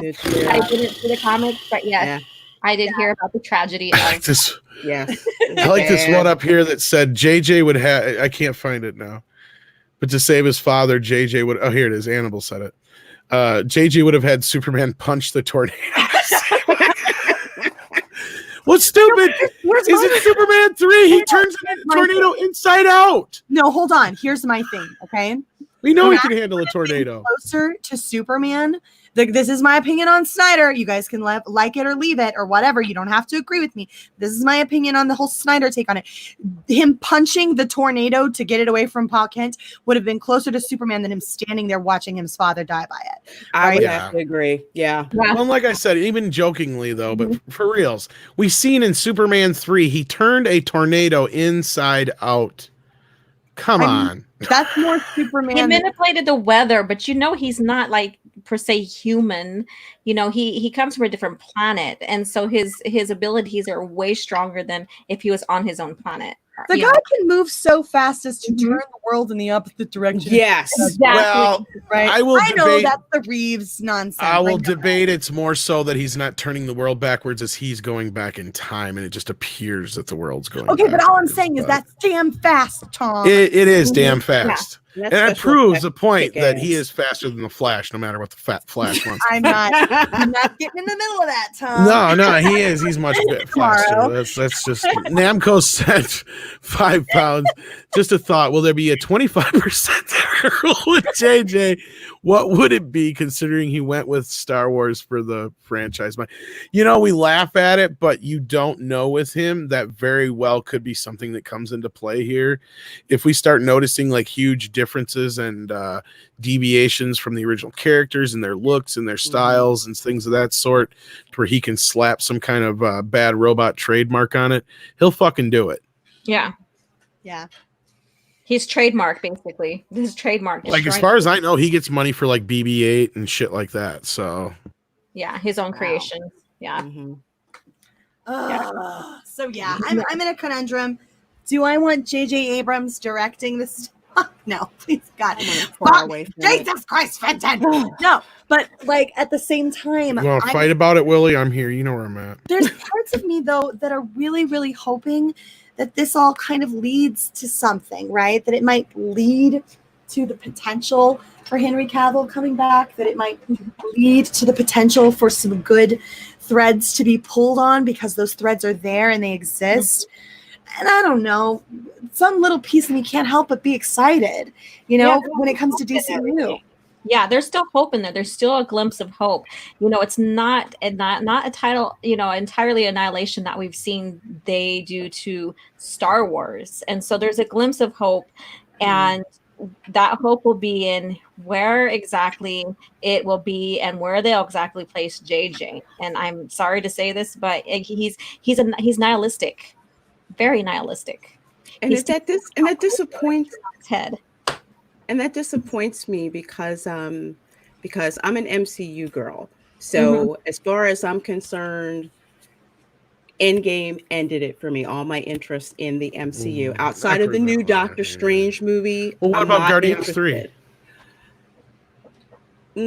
[SPEAKER 5] didn't see the comics, but yes. Yeah. I did hear about the tragedy.
[SPEAKER 2] I like this.
[SPEAKER 3] Yes.
[SPEAKER 2] I like this one up here that said JJ would have. I can't find it now, but to save his father, JJ would. Oh, here it is. Annabelle said it. JJ would have had Superman punch the tornado. What's stupid? Is it Superman 3? He turns the tornado inside out.
[SPEAKER 4] No, hold on. Here's my thing. Okay.
[SPEAKER 2] We know he can handle a tornado.
[SPEAKER 4] Closer to Superman. This is my opinion on Snyder. You guys can like it or leave it or whatever. You don't have to agree with me. This is my opinion on the whole Snyder take on it. Him punching the tornado to get it away from Pa Kent would have been closer to Superman than him standing there watching his father die by it.
[SPEAKER 3] I would have to agree. Yeah.
[SPEAKER 2] Well, like I said, even jokingly though, but for reals, we've seen in Superman 3, he turned a tornado inside out. Come on.
[SPEAKER 4] That's more Superman.
[SPEAKER 5] He manipulated the weather, but he's not like per se human. He comes from a different planet, and so his abilities are way stronger than if he was on his own planet.
[SPEAKER 4] The guy can move so fast as to turn the world in the opposite direction.
[SPEAKER 3] Yes.
[SPEAKER 4] Exactly.
[SPEAKER 2] Well,
[SPEAKER 4] right.
[SPEAKER 2] I
[SPEAKER 4] know that's the Reeves nonsense.
[SPEAKER 2] I will debate it's more so that he's not turning the world backwards as he's going back in time, and it just appears that the world's going
[SPEAKER 4] okay,
[SPEAKER 2] backwards.
[SPEAKER 4] But all I'm saying is that's damn fast, Tom.
[SPEAKER 2] It is damn fast.
[SPEAKER 3] Yeah.
[SPEAKER 2] And that proves the point that he is faster than the Flash, no matter what the Flash wants.
[SPEAKER 4] I'm not getting in the middle of that, Tom.
[SPEAKER 2] No, he is. He's much faster. That's just Namco sent £5. Just a thought. Will there be a 25% error with JJ? What would it be, considering he went with Star Wars for the franchise? We laugh at it, but you don't know with him. That very well could be something that comes into play here. If we start noticing like huge differences and deviations from the original characters and their looks and their styles and things of that sort, where he can slap some kind of bad robot trademark on it, he'll fucking do it.
[SPEAKER 5] Yeah. He's trademark, basically. His trademark.
[SPEAKER 2] Like, as far as I know, he gets money for like BB-8 and shit like that. So
[SPEAKER 5] yeah, his own creations. Yeah.
[SPEAKER 4] So yeah, I'm in a conundrum. Do I want J.J. Abrams directing this? No, please, God. Jesus Christ, Fenton. No, but like at the same time,
[SPEAKER 2] you want to fight about it, Willie? I'm here. You know where I'm at.
[SPEAKER 4] There's parts of me though that are really, really hoping that this all kind of leads to something, right? That it might lead to the potential for Henry Cavill coming back, that it might lead to the potential for some good threads to be pulled on because those threads are there and they exist. And I don't know, some little piece of me can't help but be excited, when it comes to DCU.
[SPEAKER 5] Yeah, there's still hope in there. There's still a glimpse of hope. It's not a title, entirely annihilation that we've seen they do to Star Wars. And so there's a glimpse of hope, and that hope will be in where exactly it will be and where they'll exactly place JJ. And I'm sorry to say this, but he's nihilistic, very nihilistic.
[SPEAKER 3] And that disappoints
[SPEAKER 5] his head.
[SPEAKER 3] And that disappoints me because I'm an MCU girl. So as far as I'm concerned, Endgame ended it for me. All my interest in the MCU outside of the new Doctor Strange movie.
[SPEAKER 2] Well, what about Guardians 3?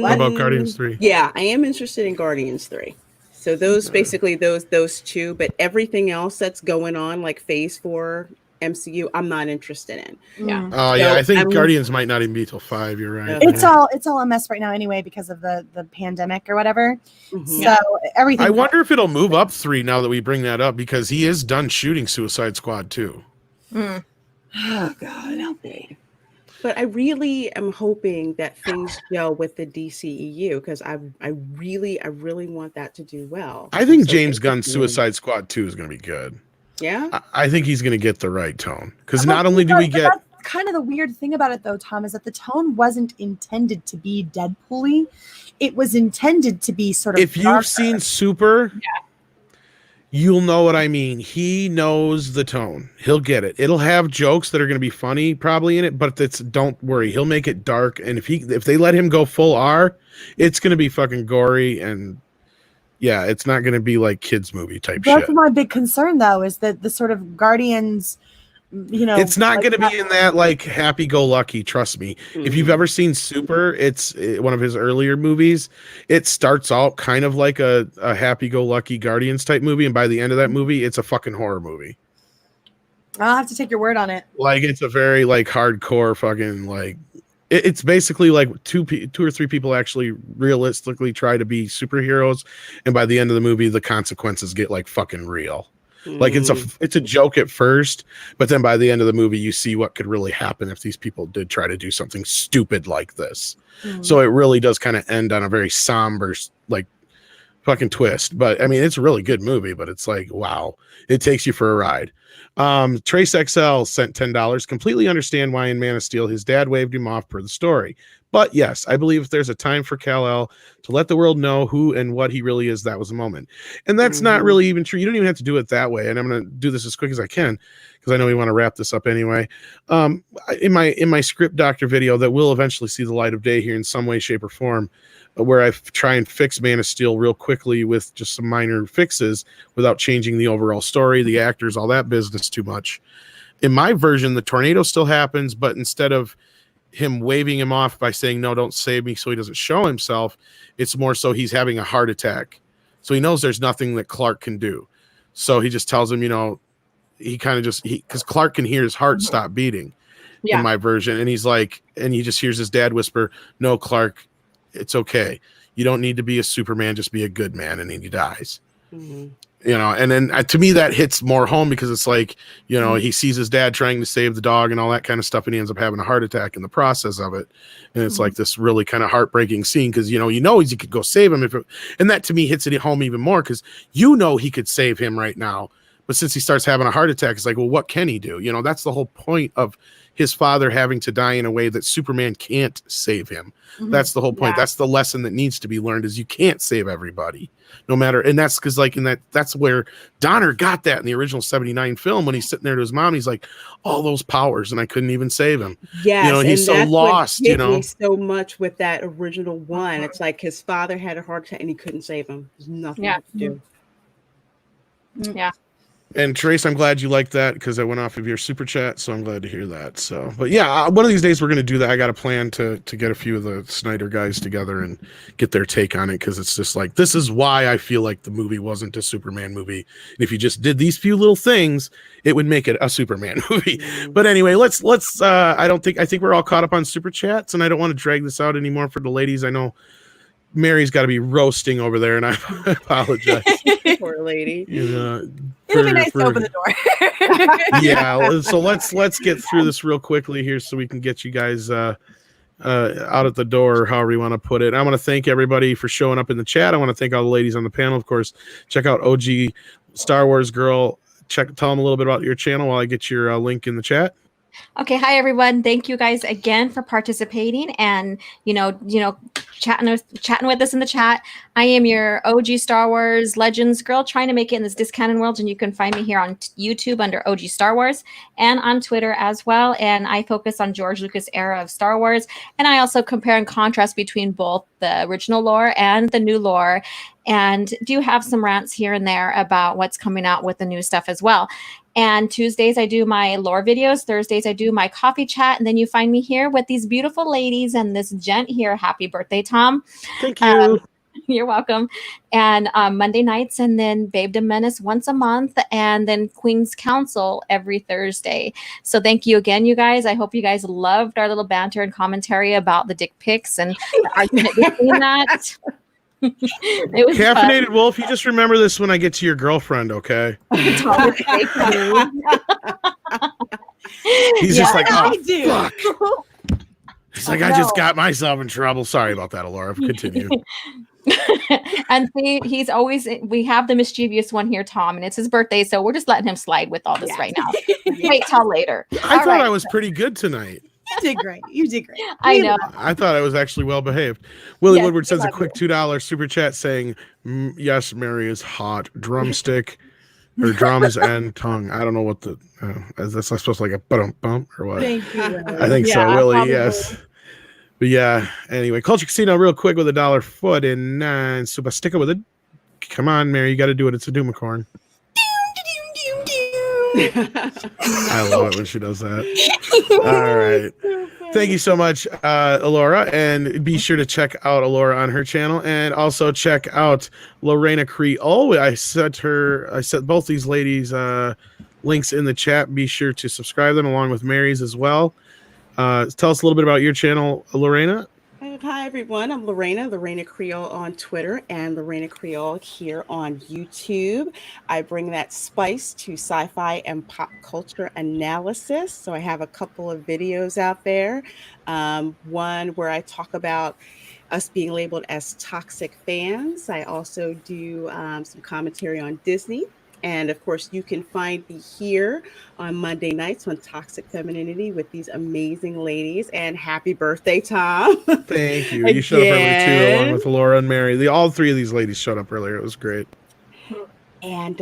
[SPEAKER 2] What about Guardians 3?
[SPEAKER 3] Yeah, I am interested in Guardians 3. So those basically those two, but everything else that's going on, like Phase 4 MCU, I'm not interested in.
[SPEAKER 5] Yeah.
[SPEAKER 2] Oh yeah, I think Guardians might not even be till 5. You're right.
[SPEAKER 4] It's all a mess right now anyway because of the pandemic or whatever. So everything.
[SPEAKER 2] I wonder if it'll move up 3 now that we bring that up, because he is done shooting Suicide Squad 2.
[SPEAKER 3] Oh God, help me. But I really am hoping that things gel with the DCEU, because I really want that to do well.
[SPEAKER 2] I think James Gunn's Suicide Squad 2 is going to be good.
[SPEAKER 3] Yeah,
[SPEAKER 2] I think he's going to get the right tone, because not only do we get
[SPEAKER 4] kind of the weird thing about it though, Tom, is that the tone wasn't intended to be Deadpool-y. It was intended to be sort of.
[SPEAKER 2] If you've seen Super, you'll know what I mean. He knows the tone. He'll get it. It'll have jokes that are going to be funny probably in it, but don't worry. He'll make it dark. And if they let him go full R, it's going to be fucking gory. And yeah, it's not going to be like kids movie type shit.
[SPEAKER 4] That's my big concern though, is that the sort of Guardians,
[SPEAKER 2] it's not going to be in that like happy-go-lucky, trust me. If you've ever seen Super, it's one of his earlier movies. It starts out kind of like a happy-go-lucky Guardians type movie, and by the end of that movie, it's a fucking horror movie.
[SPEAKER 4] I'll have to take your word on it.
[SPEAKER 2] Like, it's a very like hardcore fucking like it's basically like two or three people actually realistically try to be superheroes, and by the end of the movie, the consequences get like fucking real. Like it's a joke at first, but then by the end of the movie, you see what could really happen if these people did try to do something stupid like this. So it really does kind of end on a very somber, like fucking twist. But I mean, it's a really good movie, but it's like, wow, it takes you for a ride. Trace XL sent $10. Completely understand why in Man of Steel his dad waved him off per the story. But yes, I believe if there's a time for Kal-El to let the world know who and what he really is, that was a moment. And that's not really even true. You don't even have to do it that way. And I'm going to do this as quick as I can, because I know we want to wrap this up anyway. In my script doctor video that will eventually see the light of day here in some way, shape, or form, where I try and fix Man of Steel real quickly with just some minor fixes without changing the overall story, the actors, all that business too much. In my version, the tornado still happens, but instead of him waving him off by saying, no, don't save me, so he doesn't show himself, it's more so he's having a heart attack. So he knows there's nothing that Clark can do. So he just tells him, he kind of just, because Clark can hear his heart stop beating in my version. And he's like, and he just hears his dad whisper, no, Clark, it's okay. You don't need to be a Superman, just be a good man. And then he dies. And then to me that hits more home, because it's like, he sees his dad trying to save the dog and all that kind of stuff, and he ends up having a heart attack in the process of it. And it's like this really kind of heartbreaking scene, because he could go save him and that to me hits it home even more, because he could save him right now, but since he starts having a heart attack, it's like, well, what can he do? That's the whole point of his father having to die in a way that Superman can't save him. That's the whole point. That's the lesson that needs to be learned, is you can't save everybody, no matter. And that's because that's where Donner got that in the original 79 film, when he's sitting there to his mom, he's like, all those powers, and I couldn't even save him.
[SPEAKER 3] Yes,
[SPEAKER 2] he's so lost,
[SPEAKER 3] me so much with that original one. It's like his father had a heart attack and he couldn't save him. There's nothing to do.
[SPEAKER 5] Yeah.
[SPEAKER 2] And Trace, I'm glad you liked that, because I went off of your super chat, so I'm glad to hear that. So, but yeah, one of these days we're going to do that. I got a plan to get a few of the Snyder guys together and get their take on it, because it's just like, this is why I feel like the movie wasn't a Superman movie. And if you just did these few little things, it would make it a Superman movie. But anyway, let's I think we're all caught up on super chats, and I don't want to drag this out anymore for the ladies. I know Mary's got to be roasting over there, and I apologize.
[SPEAKER 3] Poor lady.
[SPEAKER 4] It'll be nice to open the door.
[SPEAKER 2] Yeah, so let's get through this real quickly here, so we can get you guys out at the door, however you want to put it. I want to thank everybody for showing up in the chat. I want to thank all the ladies on the panel, of course. Check out OG Star Wars Girl. Tell them a little bit about your channel while I get your link in the chat.
[SPEAKER 5] Okay, hi everyone. Thank you guys again for participating and chatting with us in the chat. I am your OG Star Wars Legends girl, trying to make it in this discounted world, and you can find me here on YouTube under OG Star Wars and on Twitter as well. And I focus on George Lucas era of Star Wars, and I also compare and contrast between both the original lore and the new lore, and do have some rants here and there about what's coming out with the new stuff as well. And Tuesdays I do my lore videos, Thursdays I do my coffee chat, and then you find me here with these beautiful ladies and this gent here. Happy birthday, Tom.
[SPEAKER 2] Thank you.
[SPEAKER 5] You're welcome. And Monday nights, and then Fandom Menace once a month, and then Queen's Council every Thursday. So thank you again, you guys. I hope you guys loved our little banter and commentary about the dick pics and the argument between that. It was
[SPEAKER 2] Caffeinated Wolf, you just remember this when I get to your girlfriend, okay? He's just like, oh, fuck. He's like, I just got myself in trouble. Sorry about that, Alora. Continue.
[SPEAKER 5] And see, he's always, we have the mischievous one here, Tom, and it's his birthday, so we're just letting him slide with all this right now. Wait till later.
[SPEAKER 2] I thought I was pretty good tonight.
[SPEAKER 4] You did great. You did great.
[SPEAKER 5] I know.
[SPEAKER 2] I thought I was actually well behaved. Willie Woodward sends a quick $2 super chat saying, yes, Mary is hot. Drumstick, or drums and tongue. I don't know what the, is this supposed to like a bump or what?
[SPEAKER 3] Thank you.
[SPEAKER 2] I think so, Willie, probably. Yes. But yeah, anyway, Culture Casino real quick with $1.49. Super sticker with it. Come on, Mary, you got to do it. It's a Doomicorn. I love it when she does that. All right. Thank you so much, Alora. And be sure to check out Alora on her channel. And also check out Lorena Creole. I set both these ladies links in the chat. Be sure to subscribe them along with Mary's as well. Tell us a little bit about your channel, Lorena.
[SPEAKER 3] Hi, everyone. I'm Lorena Creole on Twitter, and Lorena Creole here on YouTube. I bring that spice to sci-fi and pop culture analysis. So I have a couple of videos out there. One where I talk about us being labeled as toxic fans. I also do some commentary on Disney. And of course, you can find me here on Monday nights on Toxic Femininity with these amazing ladies. And happy birthday, Tom.
[SPEAKER 2] Thank you. You showed up earlier too, along with Laura and Mary. All three of these ladies showed up earlier. It was great.
[SPEAKER 3] And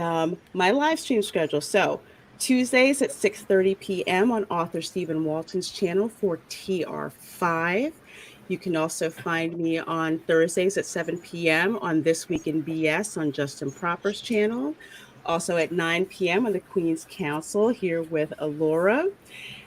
[SPEAKER 3] my live stream schedule. So Tuesdays at 6:30 p.m. on author Stephen Walton's channel for TR5. You can also find me on Thursdays at 7 p.m. on This Week in BS on Justin Proper's channel. Also at 9 p.m. on the Queen's Council here with Alora.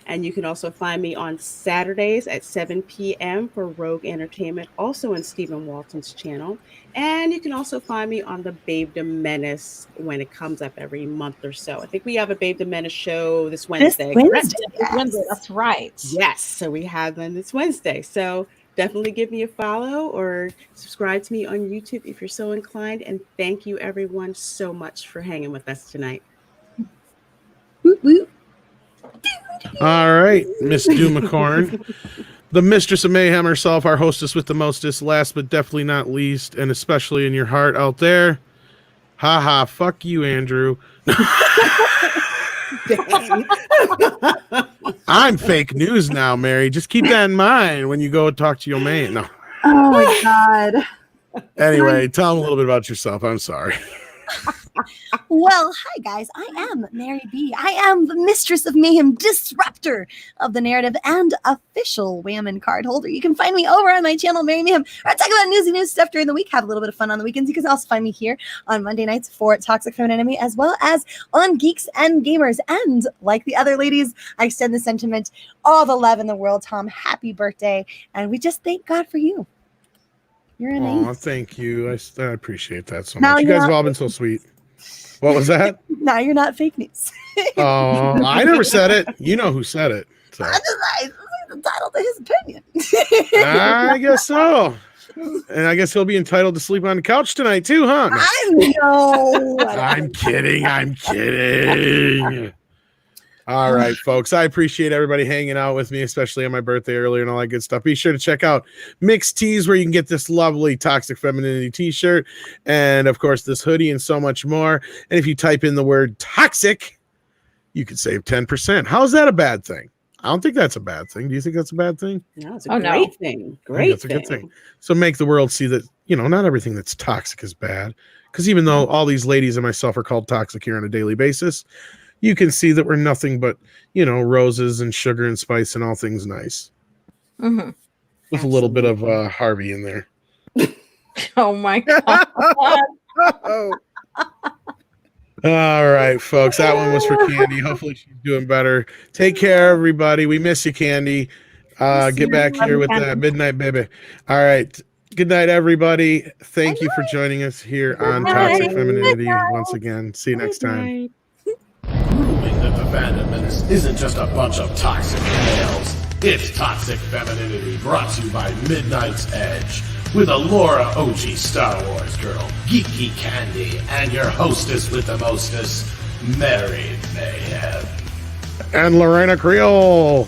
[SPEAKER 3] And you can also find me on Saturdays at 7 p.m. for Rogue Entertainment, also on Stephen Walton's channel. And you can also find me on the Fandom Menace when it comes up every month or so. I think we have a Fandom Menace show this Wednesday.
[SPEAKER 5] This Wednesday, that's right.
[SPEAKER 3] Yes, so we have them this Wednesday. So definitely give me a follow or subscribe to me on YouTube if you're so inclined. And thank you, everyone, so much for hanging with us tonight.
[SPEAKER 4] Woo, woo.
[SPEAKER 2] All right, Miss Doomicorn, the mistress of mayhem herself, our hostess with the mostest, last but definitely not least, and especially in your heart out there. Ha ha, fuck you, Andrew. I'm fake news now, Mary. Just keep that in mind when you go talk to your man. No.
[SPEAKER 4] Oh my God.
[SPEAKER 2] Anyway, tell them a little bit about yourself. I'm sorry.
[SPEAKER 4] Well, hi guys. I am Mary B. I am the mistress of mayhem, disruptor of the narrative, and official Whammon card holder. You can find me over on my channel, Mary Mayhem. I talk about newsy news stuff during the week, have a little bit of fun on the weekends. You can also find me here on Monday nights for Toxic Femininity, as well as on Geeks and Gamers. And like the other ladies, I extend the sentiment, all the love in the world, Tom. Happy birthday. And we just thank God for you. You're an angel.
[SPEAKER 2] Oh, thank you. I appreciate that so much. You guys have all been so sweet. What was that?
[SPEAKER 4] Now you're not fake news.
[SPEAKER 2] Oh, I never said it. You know who said it. So.
[SPEAKER 4] I'm just entitled to his opinion.
[SPEAKER 2] I guess so. And I guess he'll be entitled to sleep on the couch tonight too, huh?
[SPEAKER 4] I'm
[SPEAKER 2] kidding. I'm kidding. All right, folks. I appreciate everybody hanging out with me, especially on my birthday earlier and all that good stuff. Be sure to check out Mixed Tees, where you can get this lovely Toxic Femininity t-shirt and, of course, this hoodie and so much more. And if you type in the word toxic, you can save 10%. How's that a bad thing? I don't think that's a bad thing. Do you think that's a bad thing?
[SPEAKER 3] No, it's a great thing.
[SPEAKER 2] That's a good thing. So make the world see that, not everything that's toxic is bad. Because even though all these ladies and myself are called toxic here on a daily basis, you can see that we're nothing but, roses and sugar and spice and all things nice.
[SPEAKER 5] Mm-hmm.
[SPEAKER 2] With a little bit of Harvey in there.
[SPEAKER 5] Oh my god.
[SPEAKER 3] Oh.
[SPEAKER 2] All right, folks. That one was for Candy. Hopefully she's doing better. Take care, everybody. We miss you, Candy. Get back here with that midnight baby. All right. Good night, everybody. Thank you for joining us here on Toxic Femininity once again. See you next time.
[SPEAKER 1] Proving that the Fandom Menace isn't just a bunch of toxic males. It's Toxic Femininity, brought to you by Midnight's Edge, with a Laura OG Star Wars girl, Geeky Candy, and your hostess with the mostest, Mary Mayhem.
[SPEAKER 2] And Lorena Creole.